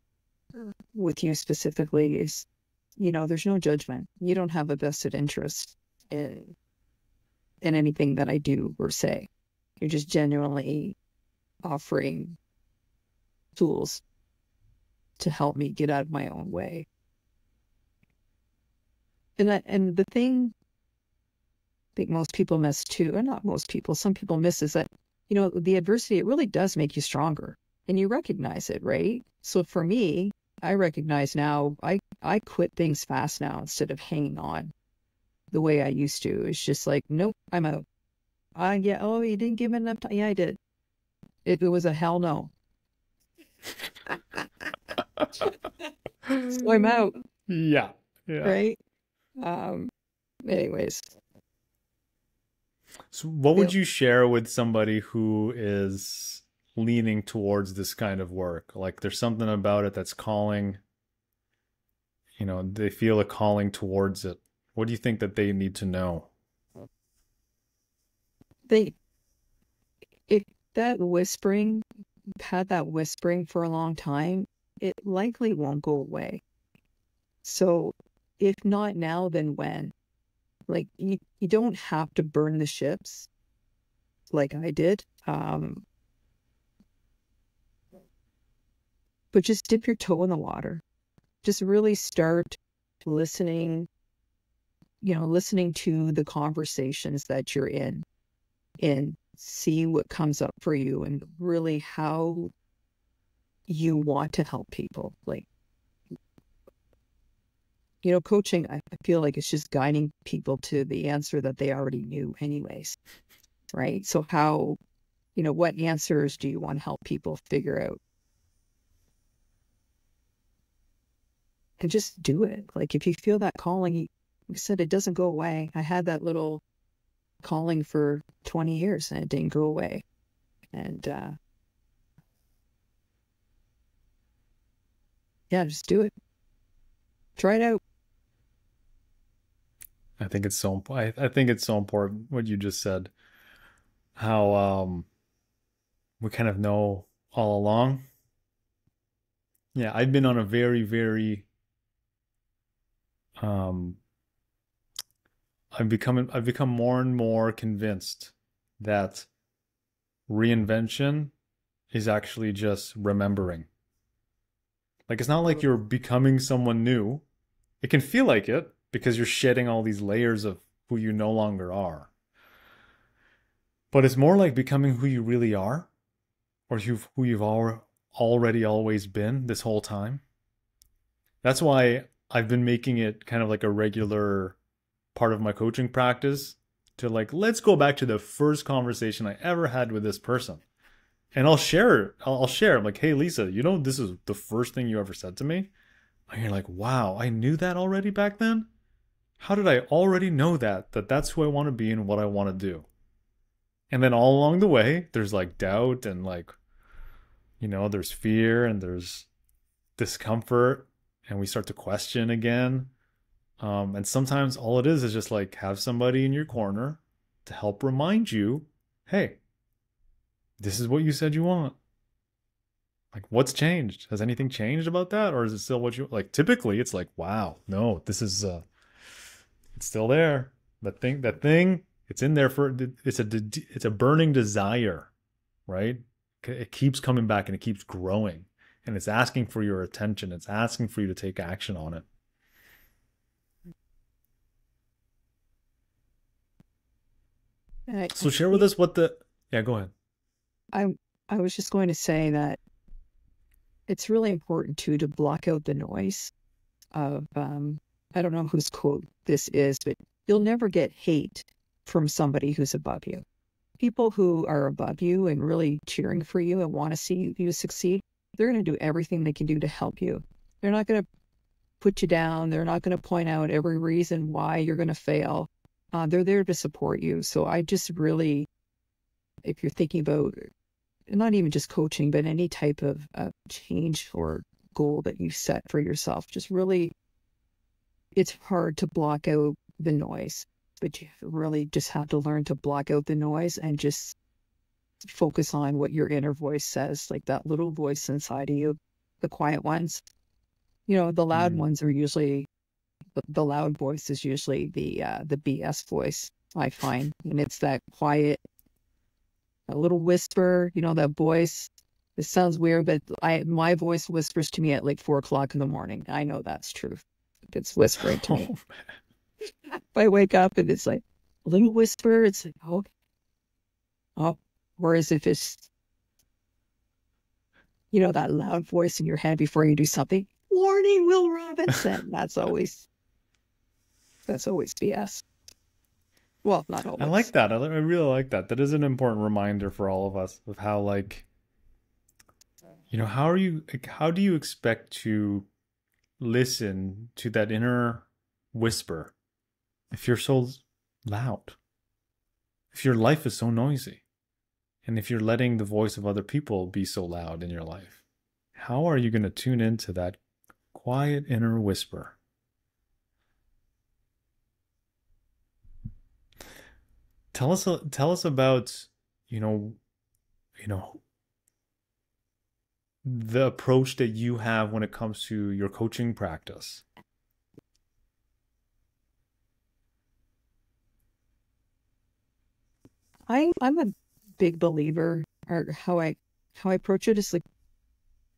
S2: with you specifically is, there's no judgment. You don't have a vested interest in anything that I do or say. You're just genuinely offering tools to help me get out of my own way. And the thing I think most people miss too, and not most people, some people miss, is that, the adversity, it really does make you stronger and you recognize it, right? So for me, I recognize now, I quit things fast now instead of hanging on the way I used to. It's just like, nope, I'm out. Yeah, oh, you didn't give me enough time. Yeah, I did. It was a hell no. So I'm out,
S1: Yeah. Yeah.
S2: right? Anyways,
S1: So what
S2: yeah,
S1: would you share with somebody who is leaning towards this kind of work? Like there's something about it that's calling, they feel a calling towards it. What do you think that they need to know?
S2: they if that whispering, had that whispering for a long time, it likely won't go away. So if not now, then when? Like you don't have to burn the ships like I did. But just dip your toe in the water. Just really start listening, listening to the conversations that you're in and see what comes up for you and really how you want to help people. Like, coaching, I feel like it's just guiding people to the answer that they already knew anyways, right? So how, what answers do you want to help people figure out? And just do it. Like if you feel that calling, like I said, it doesn't go away. I had that little calling for 20 years and it didn't go away. And yeah, just do it. Try it out.
S1: I think it's so important what you just said. How we kind of know all along. Yeah, I've been on a very, very um I've become more and more convinced that reinvention is actually just remembering. Like it's not like you're becoming someone new. It can feel like it because you're shedding all these layers of who you no longer are. But it's more like becoming who you really are, or who you've already always been this whole time. That's why I've been making it kind of like a regular part of my coaching practice to like, let's go back to the first conversation I ever had with this person. And I'll share. I'm like, hey, Lisa, you know, this is the first thing you ever said to me. And you're like, wow, I knew that already back then? How did I already know that that's who I want to be and what I want to do? And then all along the way, there's like doubt and like, there's fear and there's discomfort, and we start to question again. And sometimes all it is just like have somebody in your corner to help remind you, hey, this is what you said you want. Like, what's changed? Has anything changed about that? Or is it still what you like? Typically, it's like, wow, no, this is, it's still there. That thing, it's in there it's a burning desire, right? It keeps coming back and it keeps growing and it's asking for your attention. It's asking for you to take action on it. So share with us yeah, go ahead.
S2: I I was just going to say that it's really important too to block out the noise of I don't know whose quote this is, but you'll never get hate from somebody who's above you. People who are above you and really cheering for you and want to see you succeed, they're going to do everything they can do to help you. They're not going to put you down. They're not going to point out every reason why you're going to fail. They're there to support you. So I just really, if you're thinking about not even just coaching, but any type of change or goal that you set for yourself, just really, it's hard to block out the noise, but you really just have to learn to block out the noise and just focus on what your inner voice says, like that little voice inside of you, the quiet ones. The loud
S1: Mm.
S2: ones are usually, the loud voice is usually the BS voice, I find. And it's that quiet, a little whisper, that voice. It sounds weird, but my voice whispers to me at like 4 o'clock in the morning. I know that's true. It's whispering to me.
S1: Oh,
S2: If I wake up and it's like a little whisper, it's like, oh. Whereas if it's, that loud voice in your head before you do something, warning, Will Robinson. That's always BS. Well, not
S1: I
S2: always.
S1: like that. I really like that. That is an important reminder for all of us of how, like, how do you expect to listen to that inner whisper if you're so loud? If your life is so noisy? And if you're letting the voice of other people be so loud in your life? How are you going to tune into that quiet inner whisper? Tell us about, you know, you know, the approach that you have when it comes to your coaching practice.
S2: I'm a big believer, or how I approach it is like,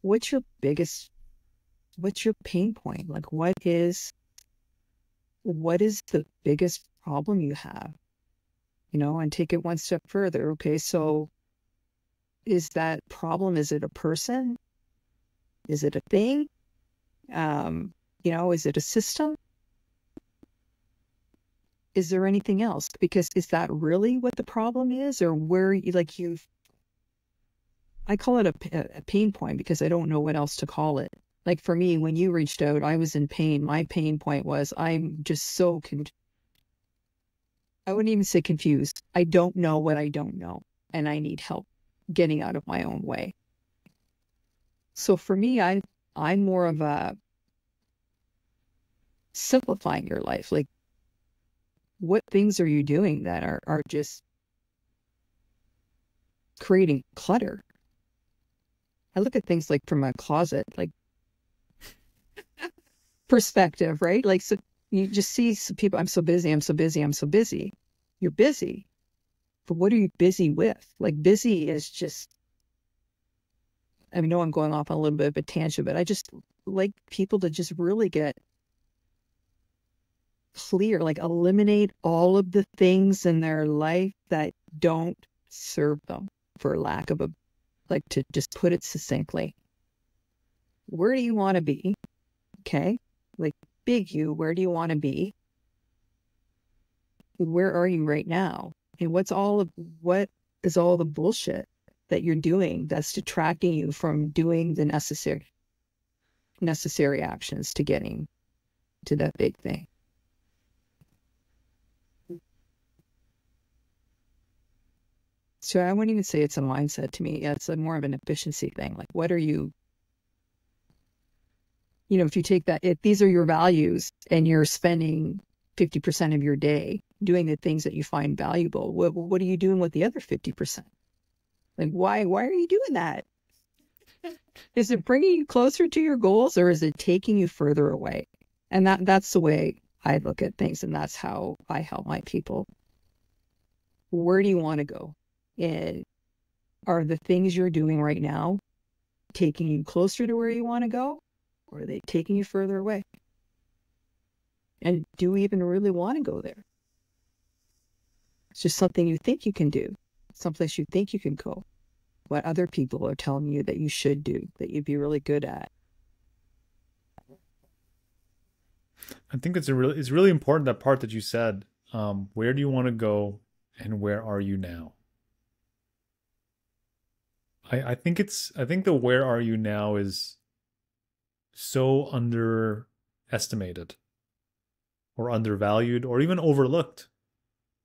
S2: what's your biggest, what's your pain point? Like, what is the biggest problem you have? And take it one step further. Okay, so is that problem, is it a person? Is it a thing? Is it a system? Is there anything else? Because is that really what the problem is? Or where you like I call it a pain point because I don't know what else to call it. Like for me, when you reached out, I was in pain. My pain point was I'm just I wouldn't even say confused. I don't know what I don't know, and I need help getting out of my own way. So for me, I'm more of a simplifying your life. Like, what things are you doing that are just creating clutter? I look at things like from a closet, like perspective, right? Like, so you just see some people, I'm so busy, I'm so busy, I'm so busy. You're busy, but what are you busy with? Like, busy is just, I know I'm going off on a little bit of a tangent, but I just like people to just really get clear, like eliminate all of the things in their life that don't serve them, for lack of like, to just put it succinctly. Where do you want to be? Okay. Like, big you, where do you want to be? where are you right now? And what is all the bullshit that you're doing that's detracting you from doing the necessary actions to getting to that big thing? So I wouldn't even say it's a mindset to me. It's more of an efficiency thing. Like, what are you, if you take that, if these are your values and you're spending 50% of your day doing the things that you find valuable, what are you doing with the other 50%? Like, why are you doing that? Is it bringing you closer to your goals, or is it taking you further away? And that's the way I look at things. And that's how I help my people. Where do you want to go? And are the things you're doing right now taking you closer to where you want to go, or are they taking you further away? And do you even really want to go there? It's just something you think you can do, someplace you think you can go. What other people are telling you that you should do, that you'd be really good at.
S1: I think it's really important, that part that you said. Where do you want to go, and where are you now? I think the where are you now is so underestimated or undervalued or even overlooked.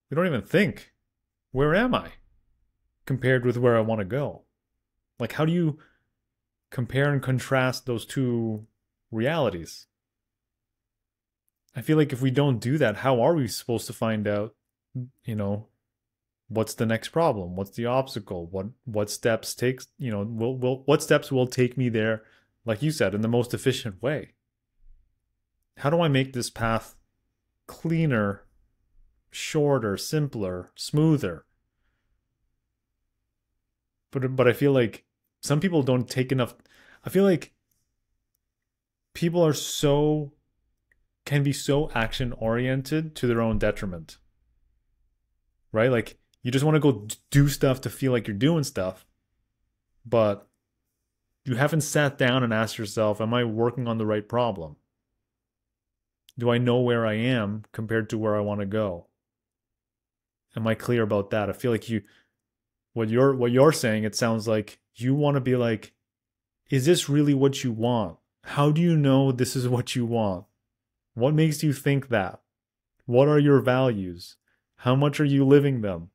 S1: We don't even think, where am I compared with where I want to go? Like, how do you compare and contrast those two realities? I feel like if we don't do that, how are we supposed to find out, you know, what's the next problem? What's the obstacle? What steps takes, what steps will take me there, like you said, in the most efficient way? How do I make this path cleaner, shorter, simpler, smoother? But I feel like some people don't take enough. I feel like people can be so action oriented to their own detriment, right? Like, you just want to go do stuff to feel like you're doing stuff, but you haven't sat down and asked yourself, am I working on the right problem? Do I know where I am compared to where I want to go? Am I clear about that? I feel like what you're saying, it sounds like you want to be like, is this really what you want? How do you know this is what you want? What makes you think that? What are your values? How much are you living them?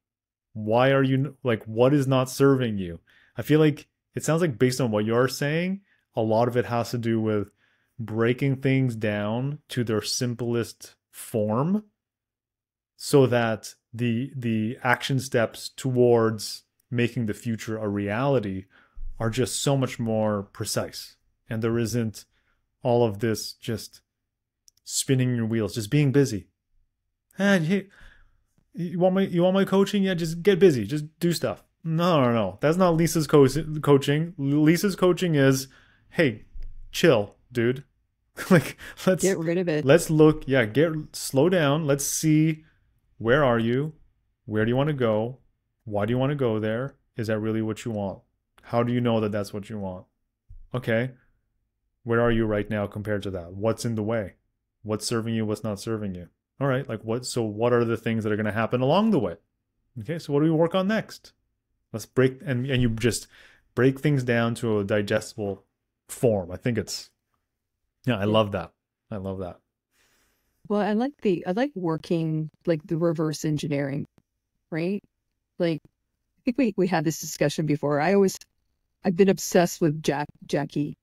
S1: Why are you, like, what is not serving you? I feel like it sounds like, based on what you're saying, a lot of it has to do with breaking things down to their simplest form, so that the action steps towards making the future a reality are just so much more precise, and there isn't all of this just spinning your wheels, just being busy. Hey, you want my coaching? Yeah, just get busy, just do stuff. No, that's not Lisa's coaching. Lisa's coaching is, hey, chill, dude. Like, let's
S2: Get rid of it.
S1: let's look, yeah, get slow down. Let's see, where are you? Where do you want to go? Why do you want to go there? Is that really what you want? How do you know that that's what you want? Okay, where are you right now compared to that? What's in the way? What's serving you? What's not serving you? All right, like, what are the things that are going to happen along the way? Okay, so what do we work on next? Let's break, and you just break things down to a digestible form. I think it's, yeah, I
S2: Yeah.
S1: love that. I love that.
S2: Well, I like working like the reverse engineering, right? Like, I think we had this discussion before. I've been obsessed with Jackie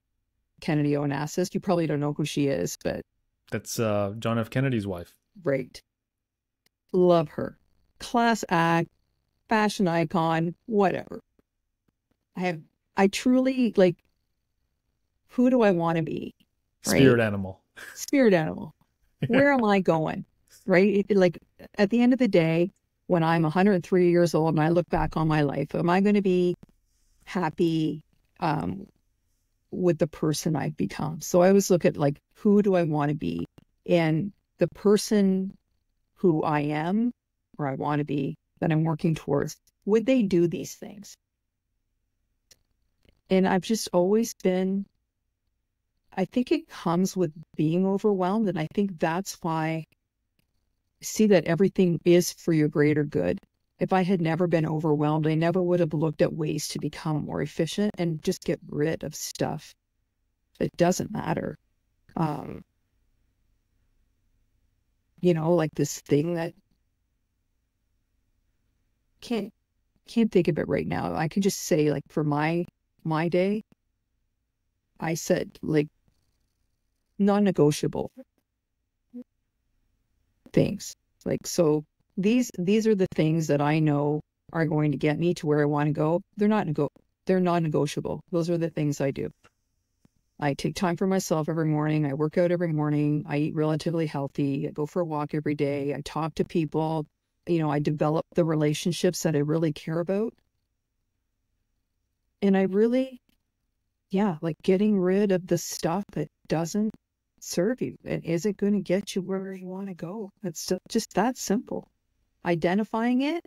S2: Kennedy Onassis. You probably don't know who she is, but
S1: That's John F. Kennedy's wife.
S2: great. Love her. Class act, fashion icon, whatever. I have I truly like, who do I want to be?
S1: Spirit
S2: Right?
S1: animal.
S2: Spirit animal. Where am I going? Right? Like, at the end of the day, when I'm 103 years old and I look back on my life, am I going to be happy um, with the person I've become? So I always look at, like, who do I want to be? And the person who I am, or I want to be, that I'm working towards, would they do these things? And I've just always been, I think it comes with being overwhelmed. And I think that's why see that everything is for your greater good. If I had never been overwhelmed, I never would have looked at ways to become more efficient and just get rid of stuff that doesn't matter. Um, like this thing that can't can't think of it right now. I can just say like for my day, I said like non-negotiable things. Like so these are the things that I know are going to get me to where I want to go. They're non-negotiable. Those are the things I do. I take time for myself every morning. I work out every morning. I eat relatively healthy. I go for a walk every day. I talk to people. I develop the relationships that I really care about. And I really, yeah, like getting rid of the stuff that doesn't serve you and isn't going to get you where you want to go. It's just that simple. Identifying it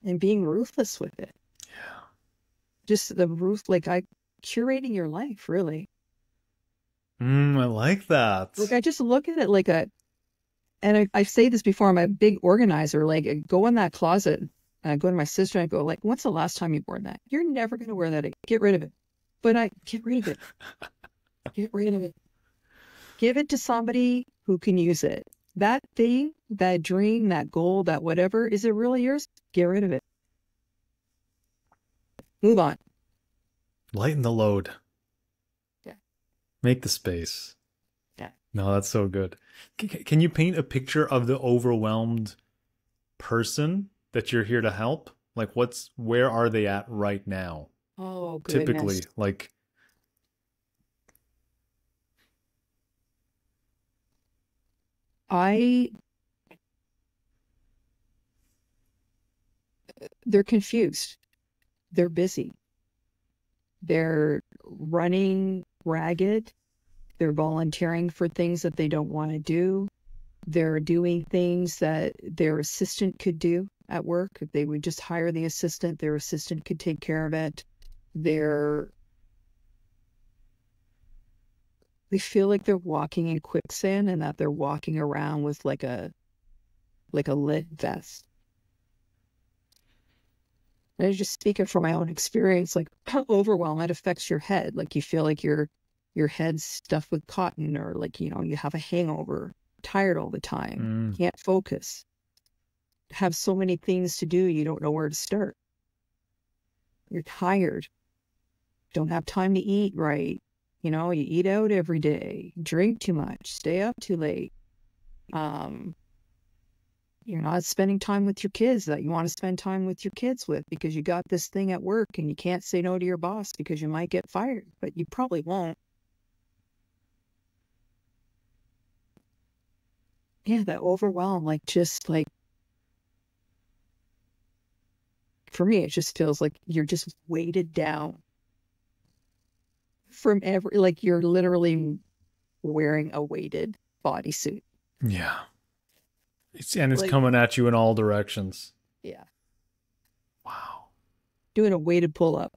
S2: and being ruthless with it.
S1: Yeah.
S2: Just curating your life, really.
S1: I like that.
S2: Like I just look at it like and I say this before, I'm a big organizer. Like I go in that closet, and I go to my sister and I go like, when's the last time you wore that? You're never going to wear that again. Get rid of it. But I get rid of it. Get rid of it. Give it to somebody who can use it. That thing, that dream, that goal, that whatever, is it really yours? Get rid of it. Move on.
S1: Lighten the load.
S2: Yeah.
S1: Make the space.
S2: Yeah.
S1: No, that's so good. Can you paint a picture of the overwhelmed person that you're here to help? Like where are they at right now?
S2: Oh, goodness.
S1: Typically, like
S2: They're confused. They're busy. They're running ragged. They're volunteering for things that they don't want to do. They're doing things that their assistant could do at work. If they would just hire the assistant, their assistant could take care of it. They feel like they're walking in quicksand and that they're walking around with like a lead vest. And I just speaking from my own experience, like how overwhelm it affects your head. Like you feel like your head's stuffed with cotton, or like, you have a hangover, tired all the time, can't focus, have so many things to do, you don't know where to start. You're tired, don't have time to eat right. You eat out every day, drink too much, stay up too late. You're not spending time with your kids that you want to spend time with your kids with because you got this thing at work and you can't say no to your boss because you might get fired, but you probably won't. Yeah, that overwhelm, like just like for me, it just feels like you're just weighted down from like you're literally wearing a weighted bodysuit.
S1: yeah. It's
S2: Like,
S1: coming at you in all directions.
S2: yeah,
S1: Wow.
S2: doing a weighted pull up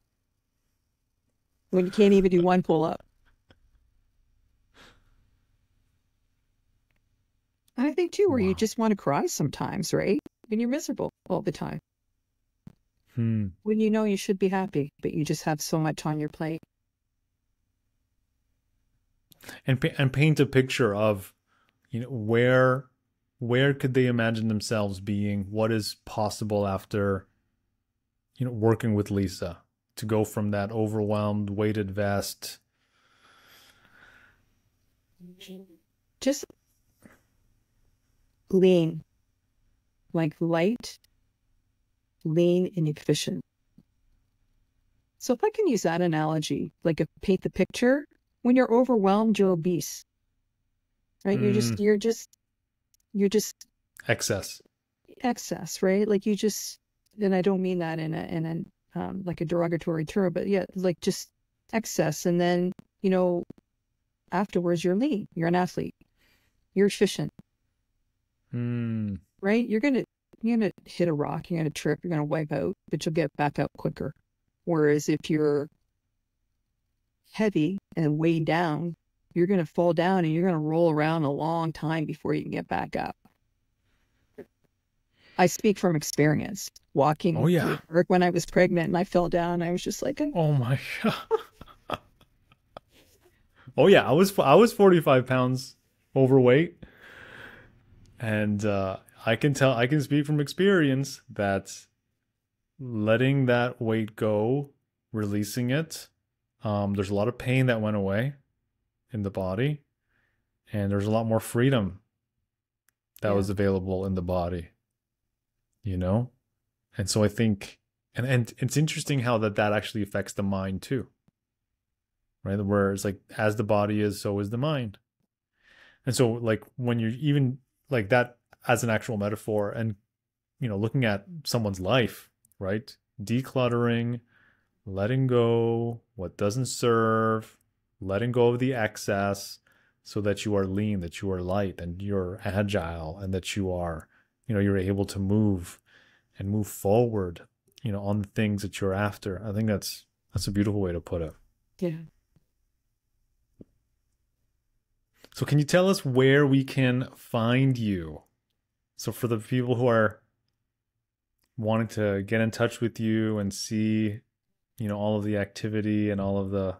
S2: when you can't even do one pull up. And I think too, where you
S1: Wow.
S2: just want to cry sometimes, right? And you're miserable all the time.
S1: Hmm.
S2: When you know you should be happy, but you just have so much on your plate.
S1: And paint a picture of, where could they imagine themselves being? What is possible after, working with Lisa to go from that overwhelmed, weighted vest?
S2: Just lean, like light, lean, and efficient. So if I can use that analogy, like paint the picture, when you're overwhelmed, you're obese, right?
S1: Mm,
S2: You're just
S1: excess.
S2: excess, right? Like and I don't mean that in like a derogatory term, but yeah, like just excess. And then, afterwards you're lean, you're an athlete, you're efficient,
S1: Mm,
S2: right? You're gonna hit a rock, you're gonna trip, you're gonna wipe out, but you'll get back up quicker. Whereas if you're heavy and weighed down, you're gonna fall down and you're gonna roll around a long time before you can get back up. I speak from experience.
S1: Oh
S2: Walking
S1: yeah.
S2: through work when I was pregnant and I fell down, I was just like,
S1: Oh my god. Oh yeah, I was 45 pounds overweight, and I can speak from experience that letting that weight go, releasing it, there's a lot of pain that went away in the body, and there's a lot more freedom that
S2: yeah,
S1: was available in the body, you know? And so I think, and it's interesting how that actually affects the mind too, right? Where it's like, as the body is, so is the mind. And so, like, when you're even like that as an actual metaphor, and looking at someone's life, right? Decluttering, letting go what doesn't serve, letting go of the excess, so that you are lean, that you are light, and you're agile, and that you're able to move and move forward, on the things that you're after. I think that's a beautiful way to put it.
S2: yeah.
S1: So can you tell us where we can find you? So for the people who are wanting to get in touch with you and see, all of the activity and all of the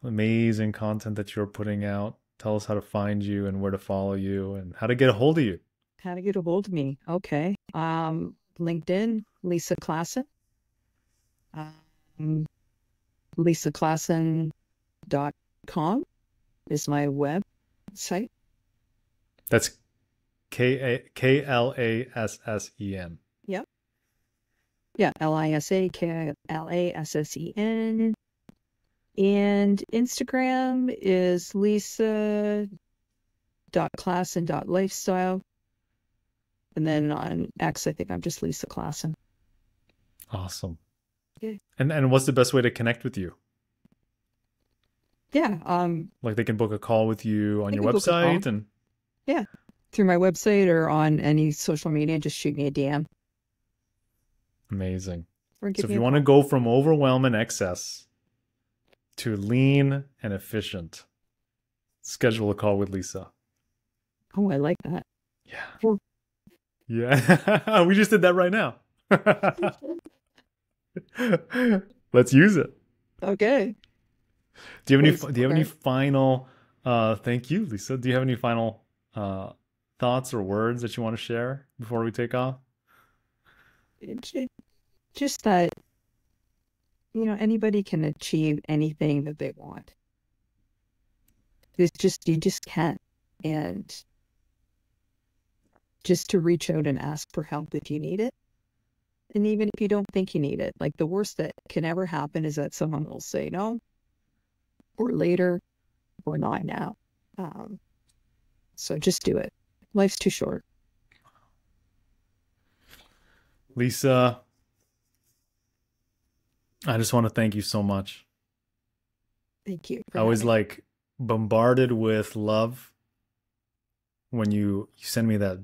S1: amazing content that you're putting out, tell us how to find you and where to follow you and how to get a hold of you.
S2: How to get a hold of me? Okay. LinkedIn, Lisa Klassen. Um, LisaKlassen.com is my website.
S1: That's Klassen.
S2: Yep. Yeah, LisaKlassen. And Instagram is lisa.klassen.lifestyle. And then on X, I think I'm just Lisa Klassen.
S1: Awesome.
S2: Yeah.
S1: And what's the best way to connect with you?
S2: Yeah.
S1: Like, they can book a call with you on
S2: They
S1: your
S2: can book a call.
S1: website and
S2: Yeah. Through my website or on any social media, just shoot me a DM
S1: amazing.
S2: or
S1: So
S2: give
S1: if
S2: me
S1: you
S2: a
S1: want to
S2: call.
S1: go from overwhelm and excess to lean and efficient, schedule a call with Lisa.
S2: Oh, I like that.
S1: Yeah.
S2: Well,
S1: Yeah. We just did that right now. Let's use it.
S2: okay. Please.
S1: Do you have any
S2: Okay.
S1: final thank you, Lisa. Do you have any final thoughts or words that you want to share before we take off?
S2: Just that, anybody can achieve anything that they want. You just can't. And just to reach out and ask for help if you need it. And even if you don't think you need it, like the worst that can ever happen is that someone will say no, or later, or not now. Um, so just do it. Life's too short.
S1: Lisa, I just want to thank you so much.
S2: Thank you for
S1: I was
S2: having me.
S1: like bombarded with love when you send me that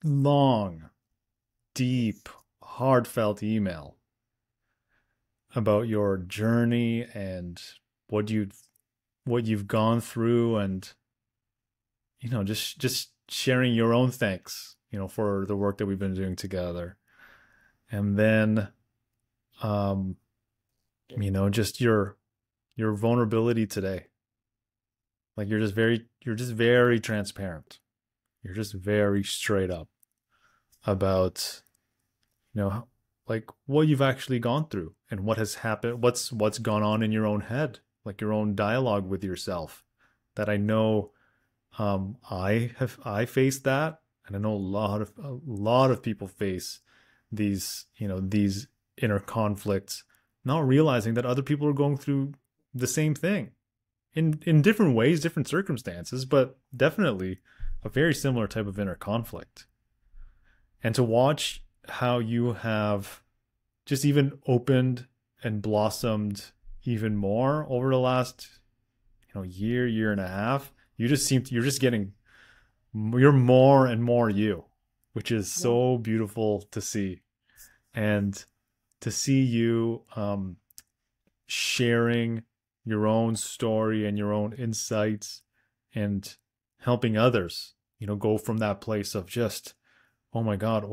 S1: long, deep, heartfelt email about your journey and what you what you've gone through, and just sharing your own thanks, for the work that we've been doing together. And then um just your vulnerability today. Like, you're just very transparent. You're just very straight up about, you know, like, what you've actually gone through and what has happened, what's gone on in your own head, like your own dialogue with yourself. That I know, I faced that, and I know a lot of people face these inner conflicts, not realizing that other people are going through the same thing in different ways, different circumstances, but definitely a very similar type of inner conflict. And to watch how you have just even opened and blossomed even more over the last year and a half. You're just getting, you're more and more you, which is
S2: Yeah.
S1: so beautiful to see. And to see you sharing your own story and your own insights, and helping others, go from that place of just oh my God,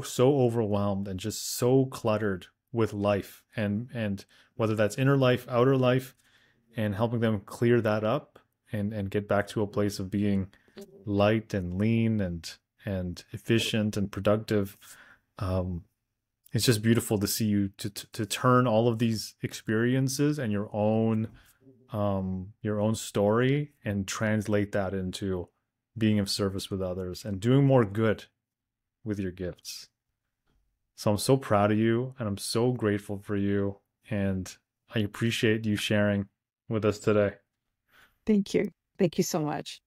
S1: so overwhelmed and just so cluttered with life, and whether that's inner life, outer life, and helping them clear that up and get back to a place of being light and lean and efficient and productive. Um, it's just beautiful to see you to turn all of these experiences and your own story and translate that into being of service with others and doing more good with your gifts. So I'm so proud of you and I'm so grateful for you, and I appreciate you sharing with us today.
S2: Thank you. Thank you so much.